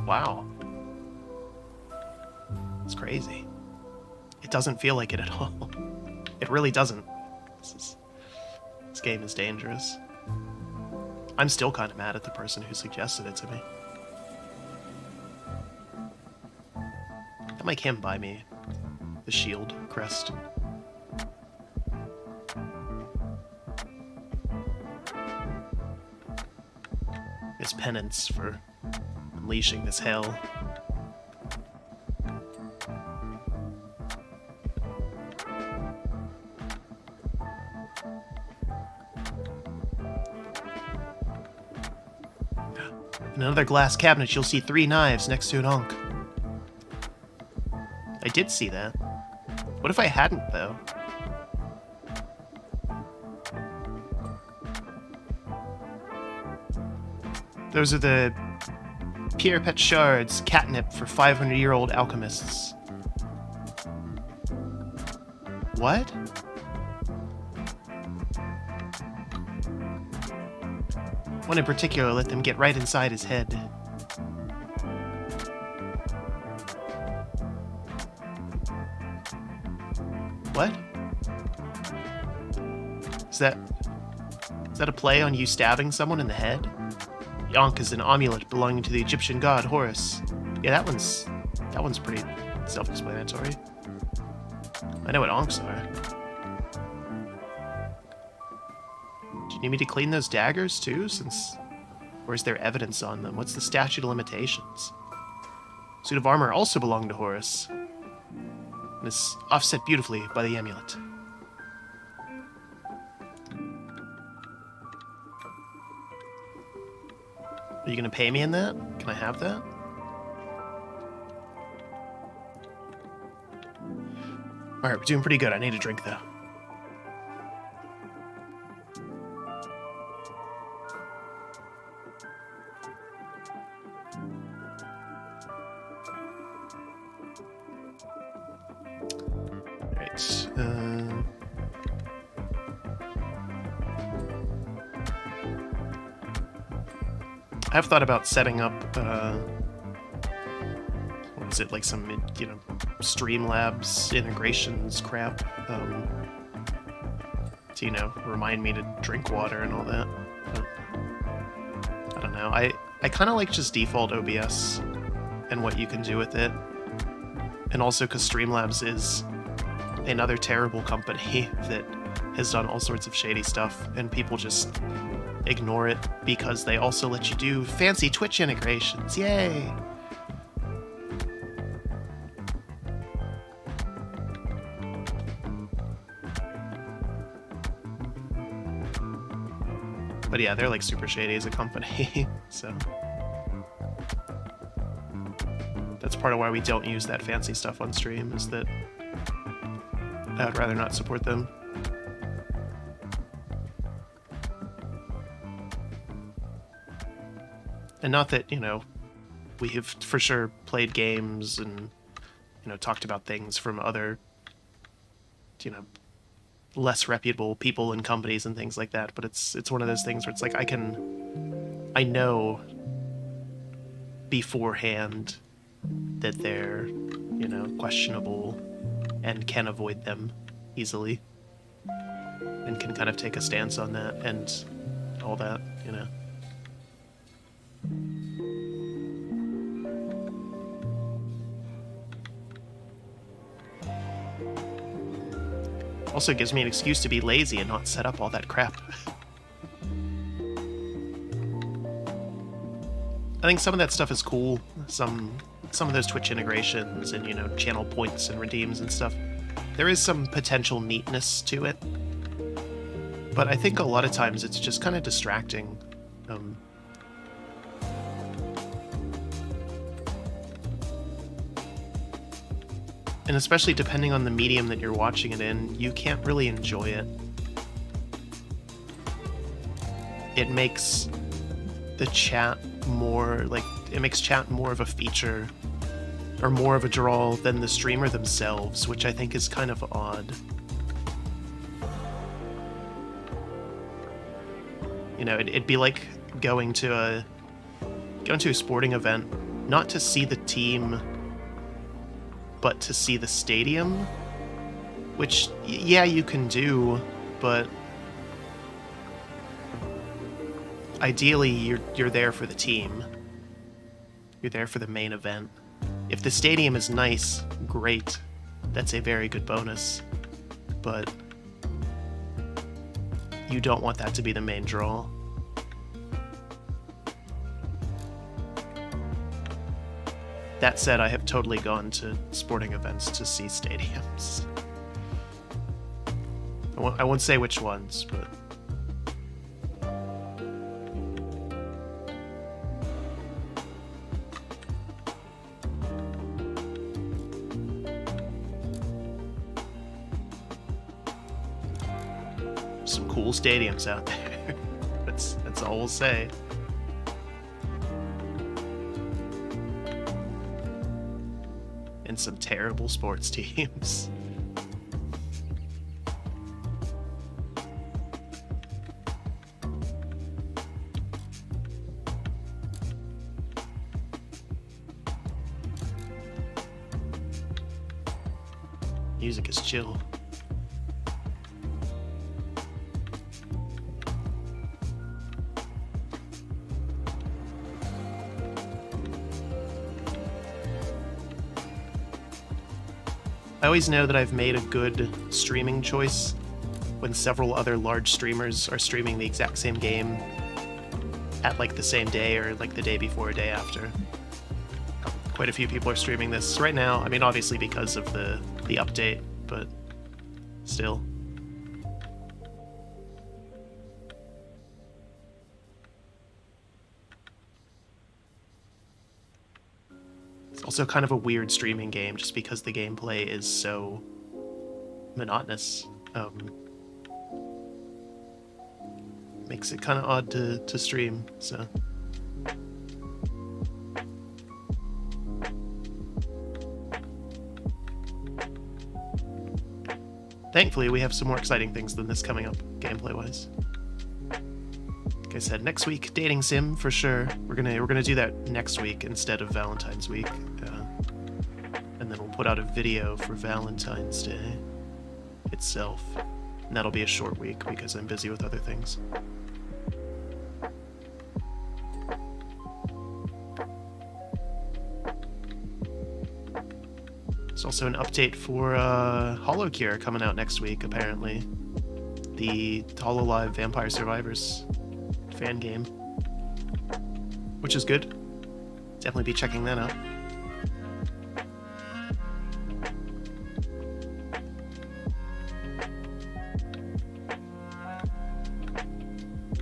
Wow. It's crazy. It doesn't feel like it at all. It really doesn't. This game is dangerous. I'm still kind of mad at the person who suggested it to me. I'll make him buy me the shield crest. His penance for unleashing this hell. In another glass cabinet, you'll see 3 knives next to an Ankh. I did see that. What if I hadn't, though? Those are the Pierre Pet shards, catnip for 500-year-old alchemists. What? One in particular let them get right inside his head. What? Is that a play on you stabbing someone in the head? The Ankh is an amulet belonging to the Egyptian god Horus. Yeah, that one's pretty self-explanatory. I know what Ankhs are. Do you need me to clean those daggers too, or is there evidence on them? What's the statute of limitations? Suit of armor also belonged to Horus, and is offset beautifully by the amulet. Are you gonna pay me in that? Can I have that? Alright, we're doing pretty good. I need a drink, though. Alright, I've thought about setting up, what is it, like some, Streamlabs integrations crap, to, remind me to drink water and all that. But I don't know. I kind of like just default OBS and what you can do with it. And also because Streamlabs is another terrible company that has done all sorts of shady stuff, and people just ignore it because they also let you do fancy Twitch integrations. Yay! But yeah, they're like super shady as a company, so that's part of why we don't use that fancy stuff on stream, is that I'd rather not support them. And not that, we have for sure played games and, talked about things from other, less reputable people and companies and things like that, but it's one of those things where it's like I know beforehand that they're, questionable and can avoid them easily and can kind of take a stance on that and all that, Also gives me an excuse to be lazy and not set up all that crap. I think some of that stuff is cool. Some of those Twitch integrations and, channel points and redeems and stuff. There is some potential neatness to it. But I think a lot of times it's just kind of distracting. And especially depending on the medium that you're watching it in, you can't really enjoy it. It makes the chat more, it makes chat more of a feature, or more of a draw than the streamer themselves, which I think is kind of odd. It'd be like going to a sporting event, not to see the team, but to see the stadium, which, yeah, you can do, but ideally you're there for the team. You're there for the main event. If the stadium is nice, great. That's a very good bonus. But you don't want that to be the main draw. That said, I have totally gone to sporting events to see stadiums. I won't say which ones, but some cool stadiums out there. That's all we'll say. And some terrible sports teams. Music is chill. I always know that I've made a good streaming choice when several other large streamers are streaming the exact same game at like the same day or like the day before or day after. Quite a few people are streaming this right now. I mean, obviously because of the update, but still. It's also kind of a weird streaming game just because the gameplay is so monotonous. Makes it kind of odd to stream, so. Thankfully, we have some more exciting things than this coming up, gameplay-wise. Like I said, next week, dating sim for sure. We're gonna do that next week instead of Valentine's week, and then we'll put out a video for Valentine's Day itself, and that'll be a short week because I'm busy with other things. There's also an update for HoloCure coming out next week, apparently. The HoloLive Vampire Survivors fan game. Which is good. Definitely be checking that out.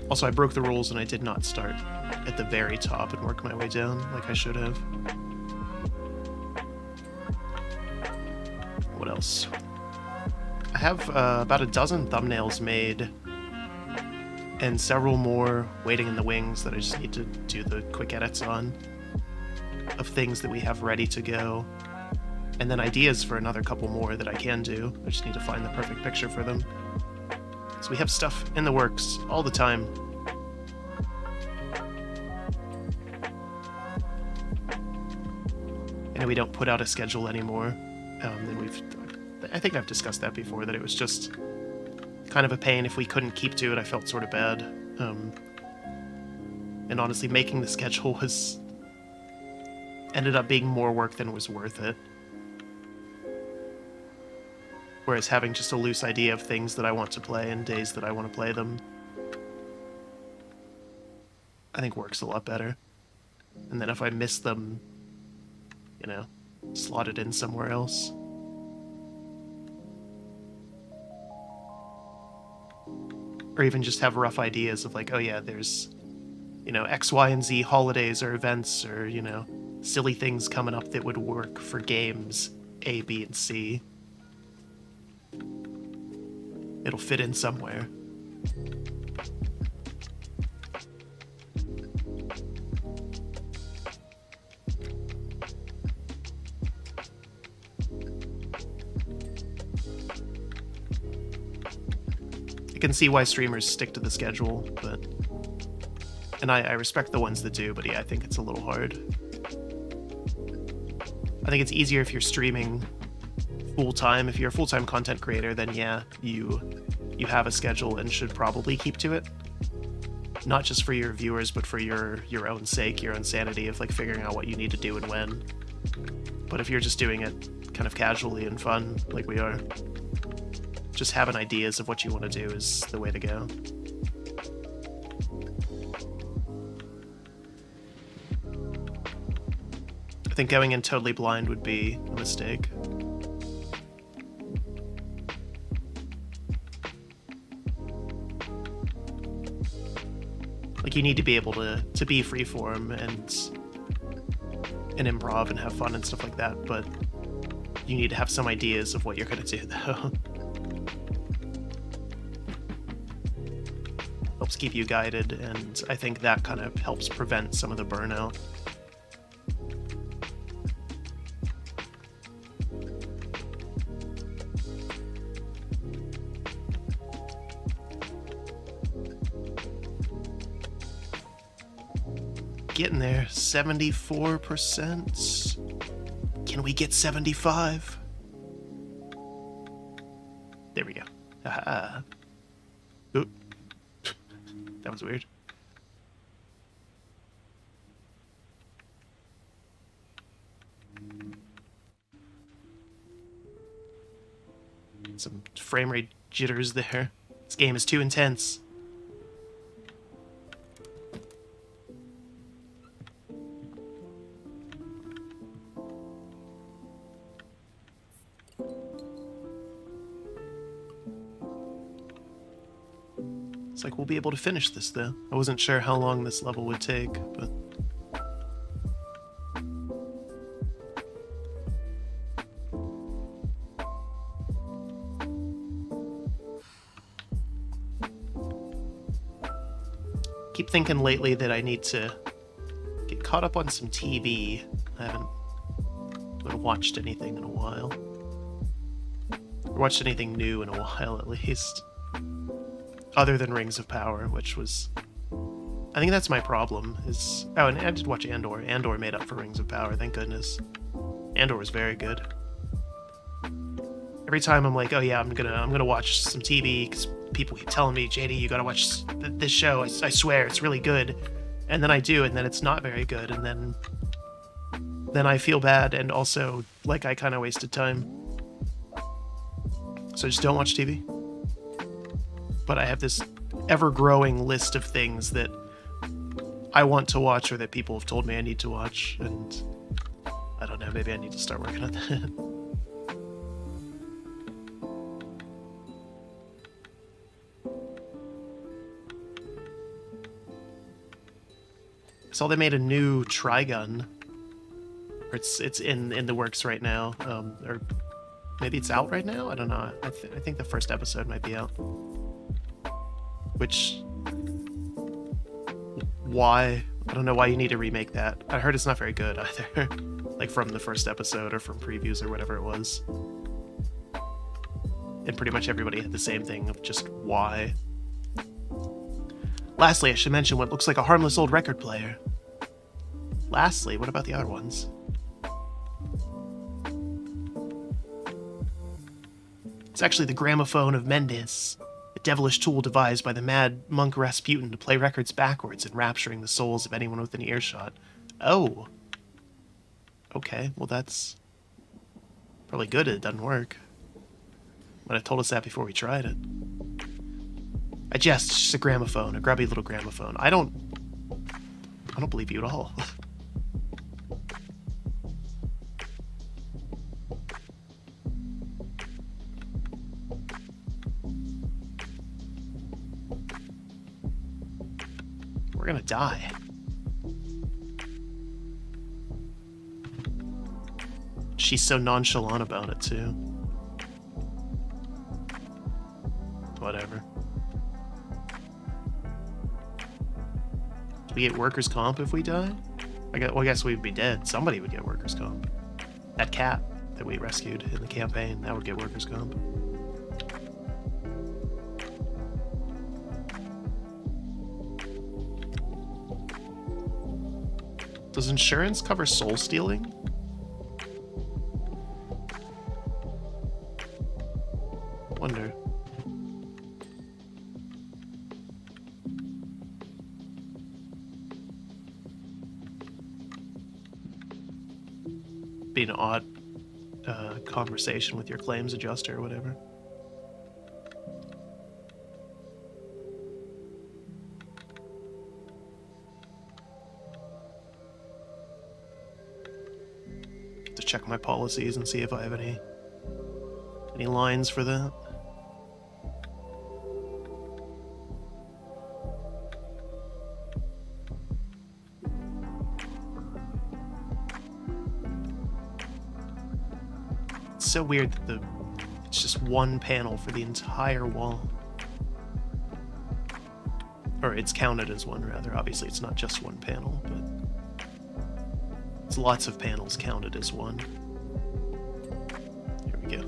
Also, I broke the rules and I did not start at the very top and work my way down like I should have. What else? I have about a dozen thumbnails made and several more waiting in the wings that I just need to do the quick edits on of things that we have ready to go, and then ideas for another couple more that I can do. I just need to find the perfect picture for them. So we have stuff in the works all the time. And we don't put out a schedule anymore. I think I've discussed that before, that it was just kind of a pain if we couldn't keep to it. I felt sort of bad. And honestly, making the schedule ended up being more work than was worth it. Whereas having just a loose idea of things that I want to play and days that I want to play them, I think works a lot better. And then if I miss them, you know, slot it in somewhere else. Or even just have rough ideas of like, oh yeah, there's, you know, X, Y, and Z holidays or events or, you know, silly things coming up that would work for games A, B, and C. It'll fit in somewhere. I can see why streamers stick to the schedule, but... And I respect the ones that do, but yeah, I think it's a little hard. I think it's easier if you're streaming full-time. If you're a full-time content creator, then yeah, you have a schedule and should probably keep to it. Not just for your viewers, but for your own sake, your own sanity of like figuring out what you need to do and when. But if you're just doing it kind of casually and fun, like we are, just having ideas of what you want to do is the way to go. I think going in totally blind would be a mistake. Like, you need to be able to be freeform and improv and have fun and stuff like that, but you need to have some ideas of what you're going to do, though. helps keep you guided, and I think that kind of helps prevent some of the burnout. Getting there, 74%. Can we get 75? There we go. Aha. Oop. That was weird. Some frame rate jitters there. This game is too intense. Looks like we'll be able to finish this, though. I wasn't sure how long this level would take, but... keep thinking lately that I need to get caught up on some TV. I haven't watched anything in a while. Or watched anything new in a while, at least. Other than Rings of Power, which was... I think that's my problem, is... Oh, and I did watch Andor. Andor made up for Rings of Power, thank goodness. Andor was very good. Every time I'm like, oh yeah, I'm gonna watch some TV, because people keep telling me, JD, you gotta watch this show, I swear, it's really good. And then I do, and then it's not very good, and then I feel bad, and also, like, I kind of wasted time. So just don't watch TV. But I have this ever-growing list of things that I want to watch or that people have told me I need to watch, and I don't know, maybe I need to start working on that. I saw they made a new Trigun, or it's in the works right now, or maybe it's out right now? I don't know. I think the first episode might be out. Which, why? I don't know why you need to remake that. I heard it's not very good either. Like from the first episode or from previews or whatever it was. And pretty much everybody had the same thing of just why. Lastly, I should mention what looks like a harmless old record player. Lastly, what about the other ones? It's actually the gramophone of Mendes, a devilish tool devised by the mad monk Rasputin to play records backwards, enrapturing the souls of anyone within earshot. Oh. Okay, well that's probably good it doesn't work. Might have told us that before we tried it. I jest, it's just a gramophone, a grubby little gramophone. I don't believe you at all. We're gonna die. She's so nonchalant about it, too. Whatever. Do we get workers' comp if we die? I guess we'd be dead. Somebody would get workers' comp. That cat that we rescued in the campaign, that would get workers' comp. Does insurance cover soul stealing? Wonder. Be an odd conversation with your claims adjuster or whatever. To check my policies and see if I have any lines for that. It's so weird that it's just one panel for the entire wall. Or it's counted as one, rather. Obviously, it's not just one panel, but it's lots of panels counted as one. Here we go.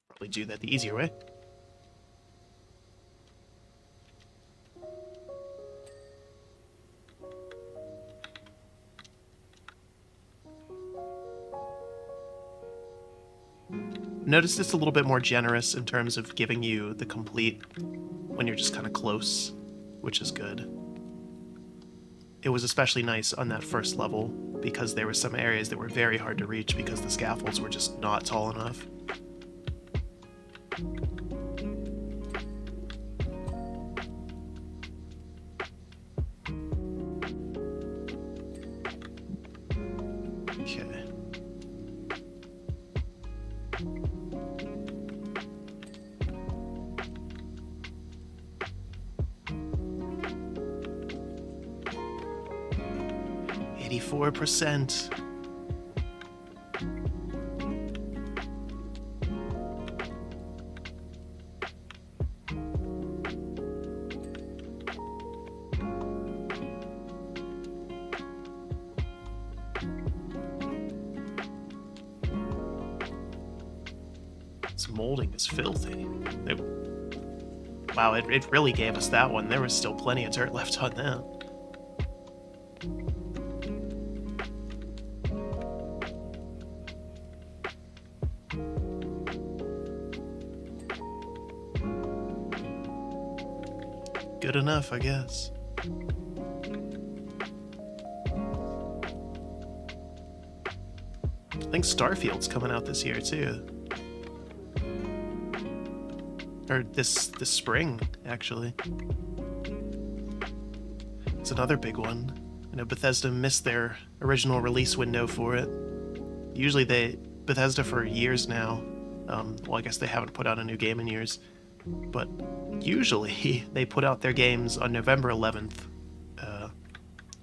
Probably do that the easier way. Notice it's a little bit more generous in terms of giving you the complete when you're just kind of close, which is good. It was especially nice on that first level because there were some areas that were very hard to reach because the scaffolds were just not tall enough. Okay. %. This molding is filthy. Wow, it really gave us that one. There was still plenty of dirt left on that. Good enough, I guess. I think Starfield's coming out this year, too. Or this spring, actually. It's another big one. I know Bethesda missed their original release window for it. Usually Bethesda for years now, well, I guess they haven't put out a new game in years, but usually they put out their games on November 11th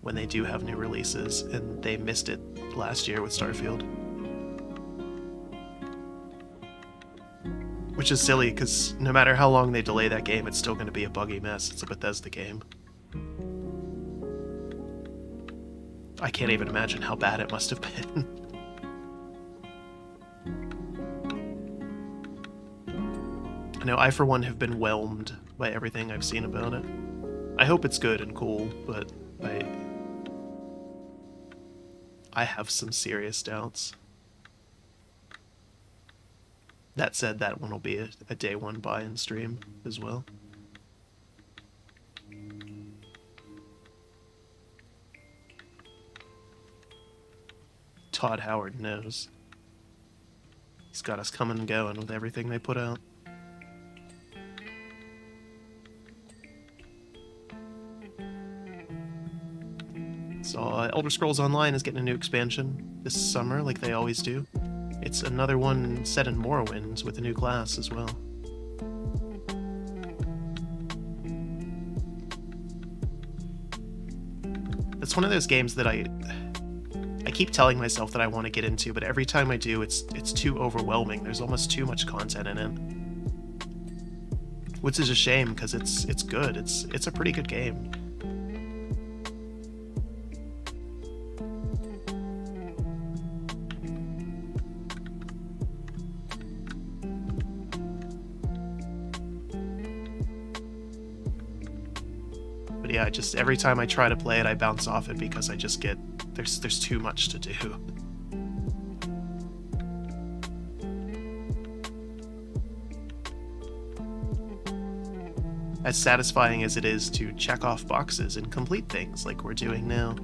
when they do have new releases, and they missed it last year with Starfield. Which is silly, because no matter how long they delay that game, it's still going to be a buggy mess. It's a Bethesda game. I can't even imagine how bad it must have been. I know I, for one, have been whelmed by everything I've seen about it. I hope it's good and cool, but I have some serious doubts. That said, that one will be a day one buy and stream as well. Todd Howard knows. He's got us coming and going with everything they put out. So Elder Scrolls Online is getting a new expansion this summer, like they always do. It's another one set in Morrowind with a new class as well. It's one of those games that I keep telling myself that I want to get into, but every time I do, it's too overwhelming. There's almost too much content in it, which is a shame because it's good. It's a pretty good game. But yeah, just every time I try to play it, I bounce off it because I just get there's too much to do. As satisfying as it is to check off boxes and complete things like we're doing now,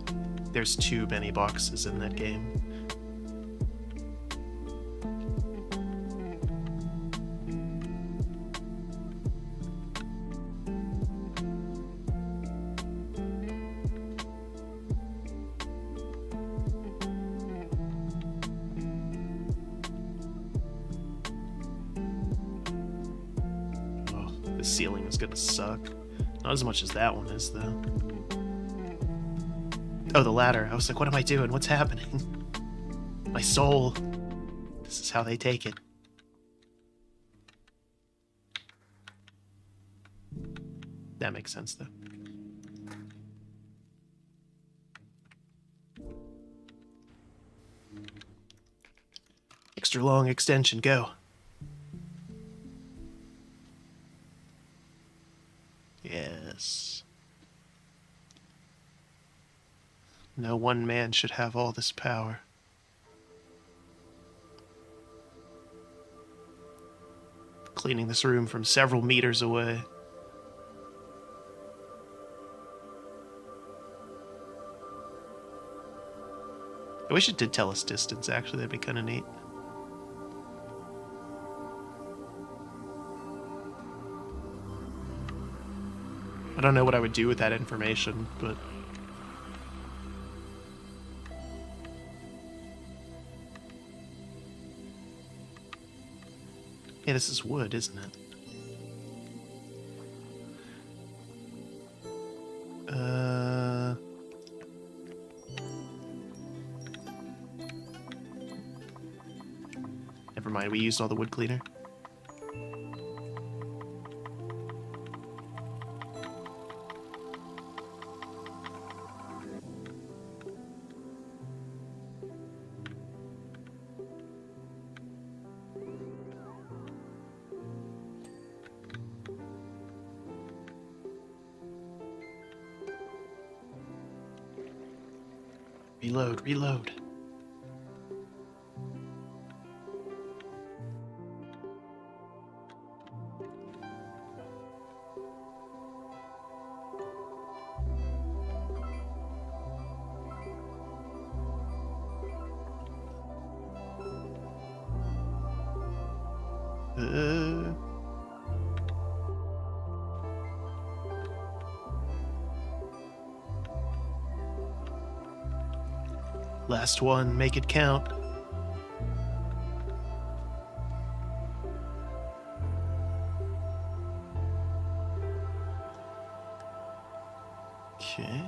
there's too many boxes in that game. the ceiling is gonna suck. Not as much as that one is, though. Oh, the ladder. I was like, what am I doing? What's happening? My soul. This is how they take it. That makes sense, though. Extra long extension, go. Yes. No one man should have all this power. Cleaning this room from several meters away. I wish it did tell us distance, actually. That'd be kind of neat. I don't know what I would do with that information, but... yeah, this is wood, isn't it? Never mind, we used all the wood cleaner. Reload, reload. Last one, make it count. Okay.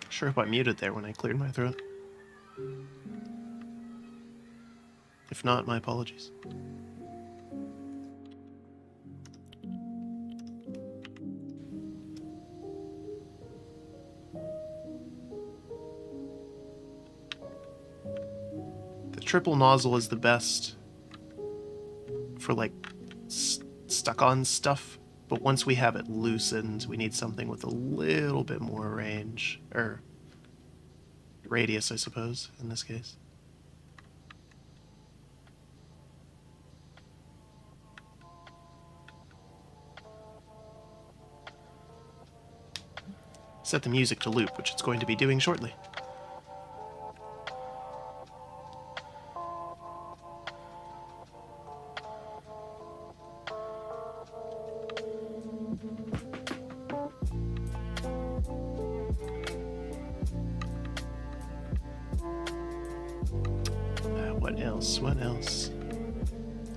Sure hope I muted there when I cleared my throat. If not, my apologies. Triple nozzle is the best for like stuck on stuff, but once we have it loosened, we need something with a little bit more range, or radius, I suppose, in this case. Set the music to loop, which it's going to be doing shortly. What else?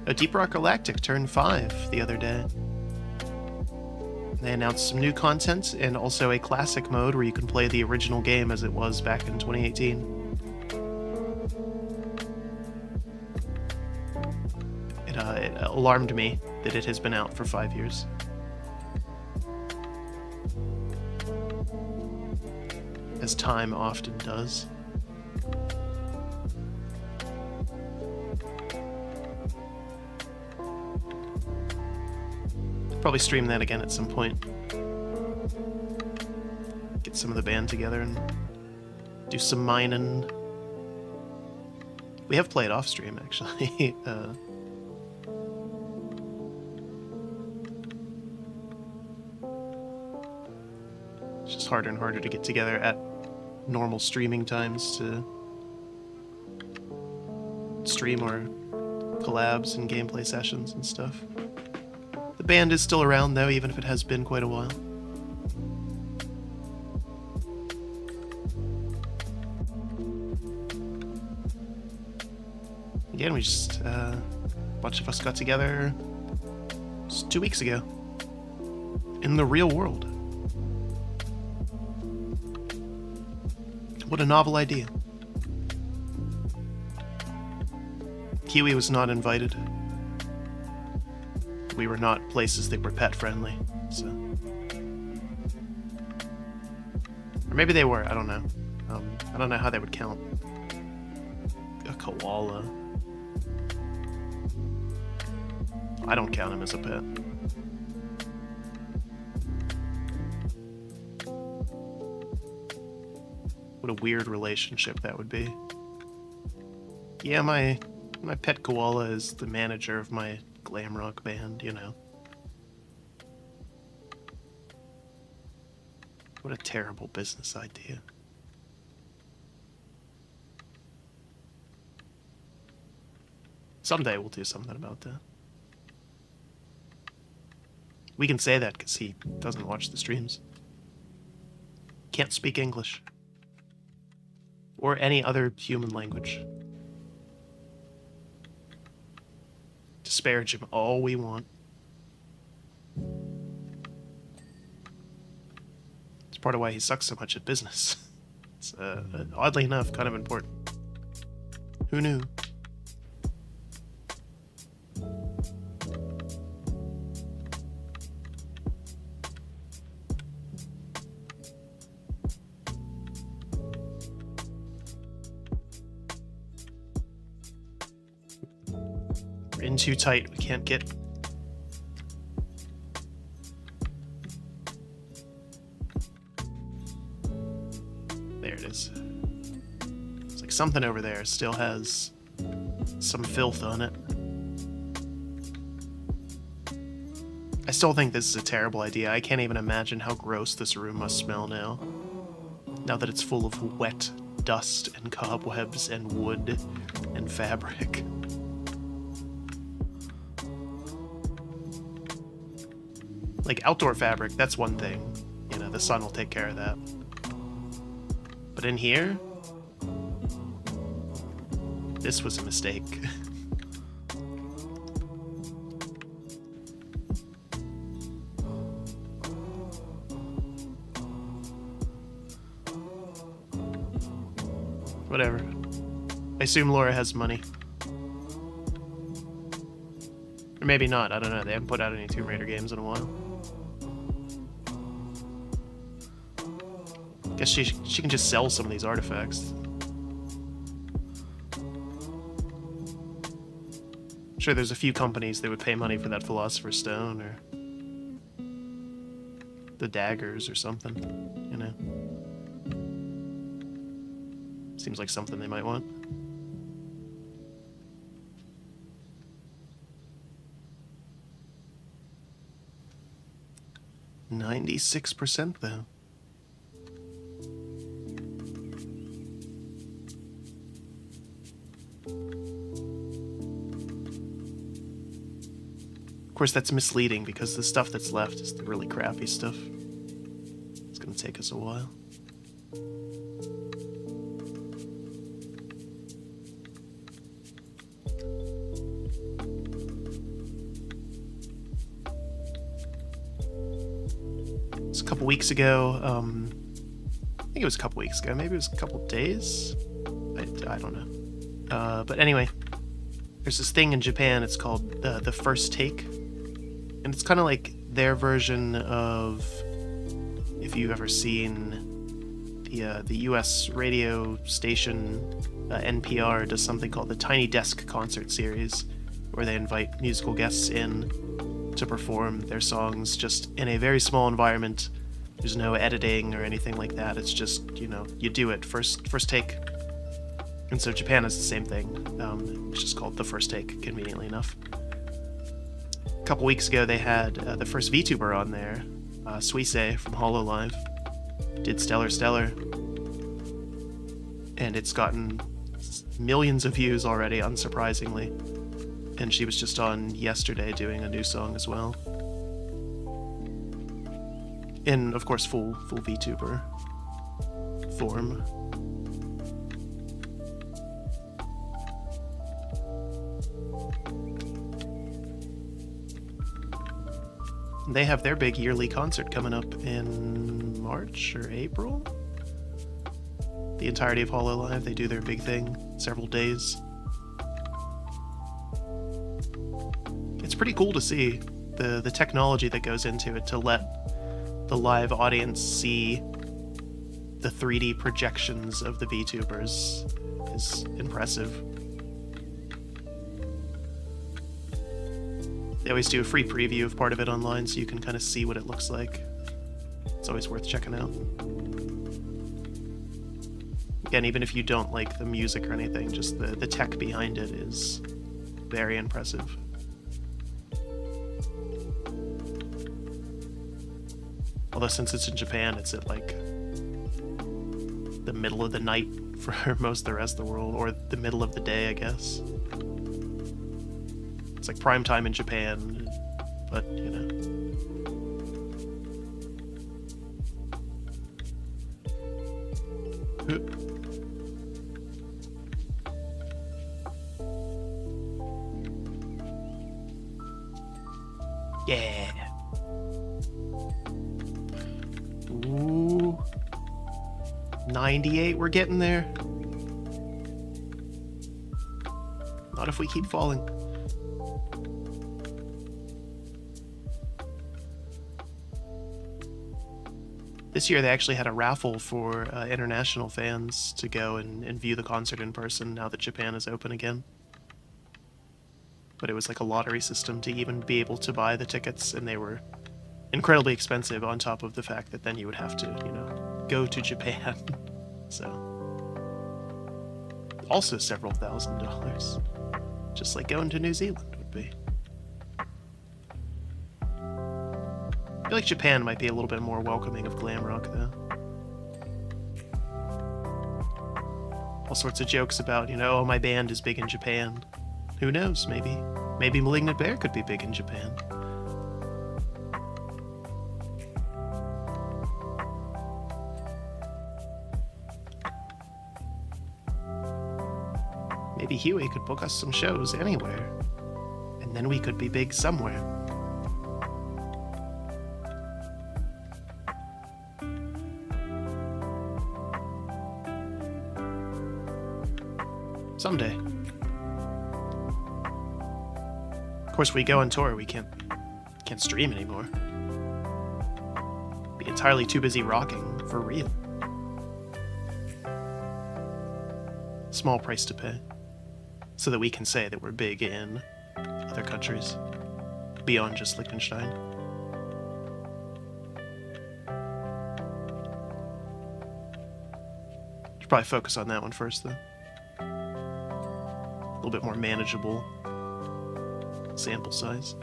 A Deep Rock Galactic turned 5 the other day. They announced some new content and also a classic mode where you can play the original game as it was back in 2018. It alarmed me that it has been out for 5 years. As time often does. Probably stream that again at some point. Get some of the band together and do some mining. We have played off stream, actually. It's just harder and harder to get together at normal streaming times to stream our collabs and gameplay sessions and stuff. The band is still around, though, even if it has been quite a while. Again, we just, a bunch of us got together just 2 weeks ago. In the real world. What a novel idea. Kiwi was not invited. We were not places that were pet friendly, so. Or maybe they were, I don't know. I don't know how they would count a koala. I don't count him as a pet. What a weird relationship that would be. Yeah, my pet koala is the manager of my glam rock band, you know. What a terrible business idea. Someday we'll do something about that. We can say that because he doesn't watch the streams. Can't speak English. Or any other human language. Disparage him all we want. It's part of why he sucks so much at business. It's, oddly enough, kind of important. Who knew? In too tight, we can't get. There it is. It's like something over there still has some filth on it. I still think this is a terrible idea. I can't even imagine how gross this room must smell now. Now that it's full of wet dust and cobwebs and wood and fabric. Like, outdoor fabric, that's one thing. You know, the sun will take care of that. But in here? This was a mistake. Whatever. I assume Laura has money. Or maybe not, I don't know. They haven't put out any Tomb Raider games in a while. Guess she can just sell some of these artifacts. I'm sure there's a few companies that would pay money for that Philosopher's Stone or the daggers or something, you know. Seems like something they might want. $96% though. Of course, that's misleading because the stuff that's left is the really crappy stuff. It's gonna take us a while. It's a couple weeks ago. I think it was a couple weeks ago. Maybe it was a couple days. I don't know. But anyway, there's this thing in Japan. It's called the First Take. And it's kind of like their version of, if you've ever seen the U.S. radio station, NPR does something called the Tiny Desk Concert Series, where they invite musical guests in to perform their songs just in a very small environment. There's no editing or anything like that. It's just, you know, you do it, first take. And so Japan is the same thing. It's just called the First Take, conveniently enough. A couple weeks ago, they had the first VTuber on there, Suisse from HoloLive, did Stellar, and it's gotten millions of views already, unsurprisingly. And she was just on yesterday doing a new song as well. In, of course, full VTuber form. They have their big yearly concert coming up in March or April. The entirety of Hololive, they do their big thing, several days. It's pretty cool to see the technology that goes into it to let the live audience see the 3D projections of the VTubers is impressive. They always do a free preview of part of it online so you can kind of see what it looks like. It's always worth checking out. Again, even if you don't like the music or anything, just the tech behind it is very impressive. Although since it's in Japan, it's at like the middle of the night for most of the rest of the world, or the middle of the day, I guess. It's like prime time in Japan, but you know. Yeah. Ooh. 98, we're getting there. Not if we keep falling. This year they actually had a raffle for international fans to go and view the concert in person now that Japan is open again. But it was like a lottery system to even be able to buy the tickets, and they were incredibly expensive on top of the fact that then you would have to, you know, go to Japan. So, also several $1,000s. Just like going to New Zealand would be. I feel like Japan might be a little bit more welcoming of glam rock, though. All sorts of jokes about, you know, oh, my band is big in Japan. Who knows, maybe. Maybe Malignant Bear could be big in Japan. Maybe Huey could book us some shows anywhere. And then we could be big somewhere. Someday. Of course, we go on tour, we can't stream anymore. Be entirely too busy rocking for real. Small price to pay, so that we can say that we're big in other countries beyond just Liechtenstein. Should probably focus on that one first, though. A little bit more manageable sample size.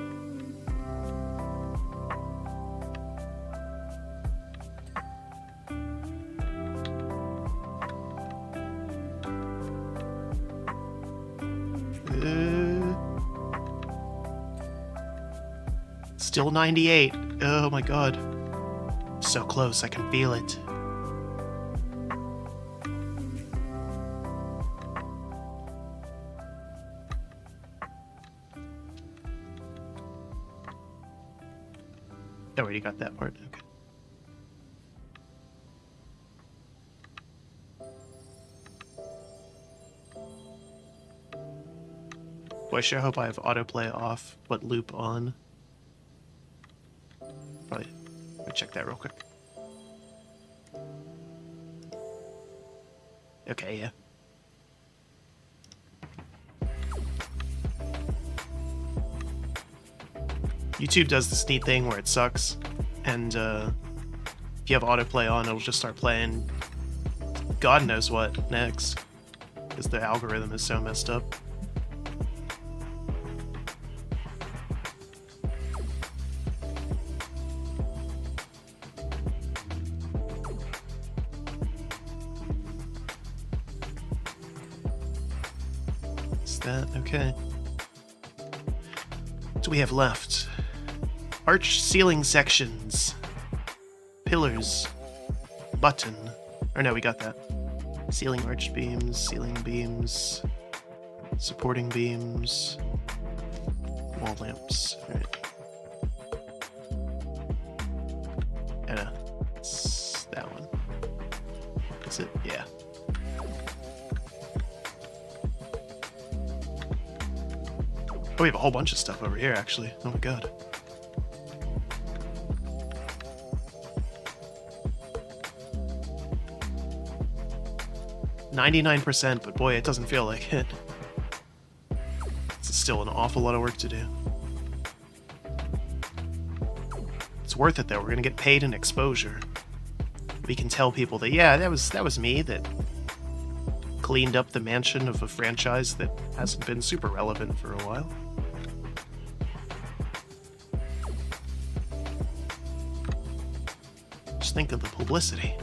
Still 98. Oh my god. So close, I can feel it. I already got that part. Okay. Boy, I sure hope I have autoplay off, but loop on. Probably. Let me check that real quick. Okay, yeah. YouTube does this neat thing where it sucks, and if you have autoplay on, it'll just start playing God knows what next, because the algorithm is so messed up. Is that okay? What do we have left? Arch ceiling sections, pillars, button, or no, we got that. Ceiling arch beams, ceiling beams, supporting beams, wall lamps. All right. That one. That's it? Yeah. Oh, we have a whole bunch of stuff over here, actually. Oh my god. %, but boy, it doesn't feel like it. It's still an awful lot of work to do. It's worth it, though. We're gonna get paid in exposure. We can tell people that, yeah, that was me that cleaned up the mansion of a franchise that hasn't been super relevant for a while. Just think of the publicity.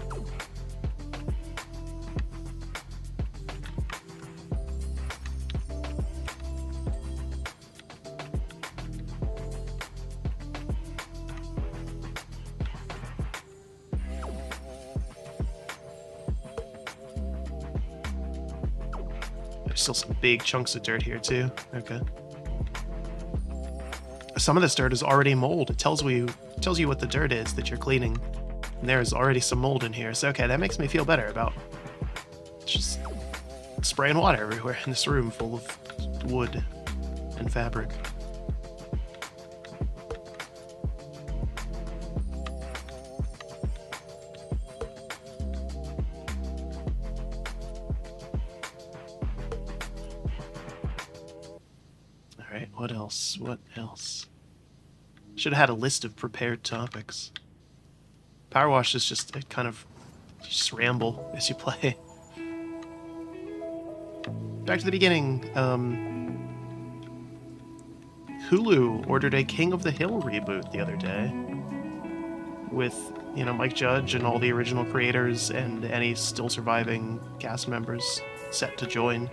There's still some big chunks of dirt here too. Okay. Some of this dirt is already mold. It tells you what the dirt is that you're cleaning. And there's already some mold in here. So okay, that makes me feel better about just spraying water everywhere in this room full of wood and fabric. Alright, what else? What else? Should have had a list of prepared topics. Powerwash is just a kind of just ramble as you play. Back to the beginning. Hulu ordered a King of the Hill reboot the other day. With, you know, Mike Judge and all the original creators and any still surviving cast members set to join.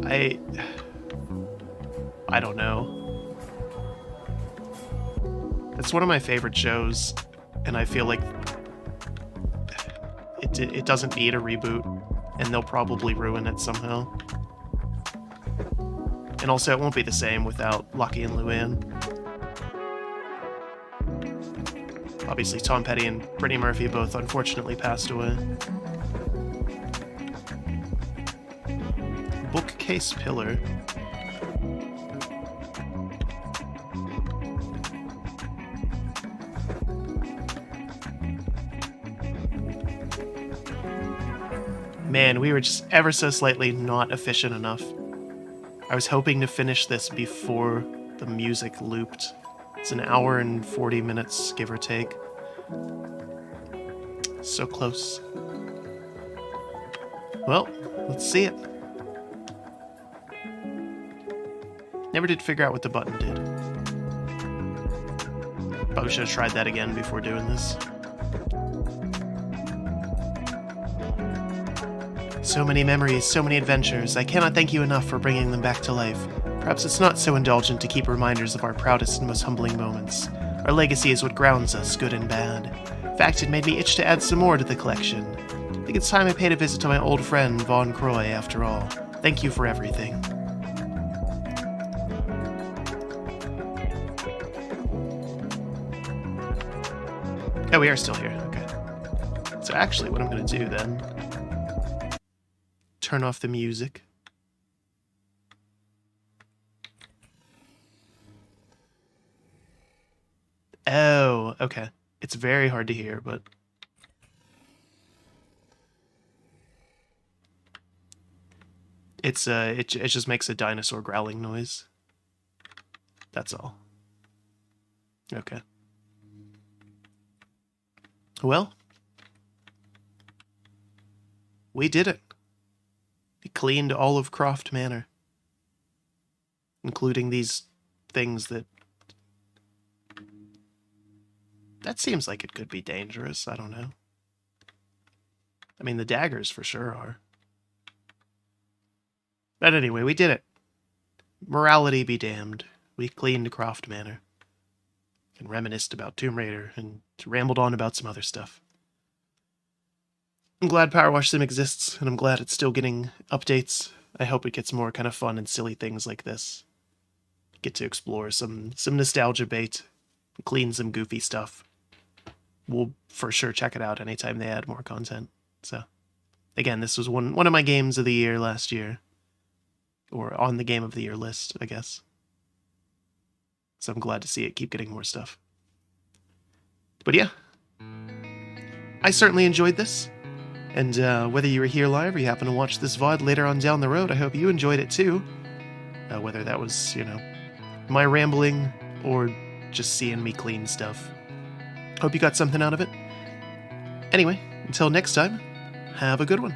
I don't know. It's one of my favorite shows, and I feel like it doesn't need a reboot, and they'll probably ruin it somehow. And also, it won't be the same without Lucky and Luann. Obviously, Tom Petty and Brittany Murphy both unfortunately passed away. Bookcase pillar. Man, we were just ever so slightly not efficient enough. I was hoping to finish this before the music looped. It's an hour and 40 minutes, give or take. So close. Well, let's see it. Never did figure out what the button did. Probably should have tried that again before doing this. So many memories, so many adventures. I cannot thank you enough for bringing them back to life. Perhaps it's not so indulgent to keep reminders of our proudest and most humbling moments. Our legacy is what grounds us, good and bad. In fact, it made me itch to add some more to the collection. I think it's time I paid a visit to my old friend, Vaughn Croy, after all. Thank you for everything. Oh, we are still here. Okay. So actually, what I'm going to do then... turn off the music. Oh, okay. It's very hard to hear, but... it just makes a dinosaur growling noise. That's all. Okay. Well, we did it. We cleaned all of Croft Manor, including these things that seems like it could be dangerous. I don't know. I mean, the daggers for sure are. But anyway, we did it. Morality be damned. We cleaned Croft Manor. And reminisced about Tomb Raider and rambled on about some other stuff. I'm glad Powerwash Sim exists, and I'm glad it's still getting updates. I hope it gets more kind of fun and silly things like this. Get to explore some nostalgia bait, clean some goofy stuff. will for sure check it out anytime they add more content. So, again, this was one of my games of the year last year. Or on the game of the year list, I guess. So I'm glad to see it keep getting more stuff. But yeah, I certainly enjoyed this. And whether you were here live or you happen to watch this VOD later on down the road, I hope you enjoyed it too. Whether that was, my rambling or just seeing me clean stuff. Hope you got something out of it. Anyway, until next time, have a good one.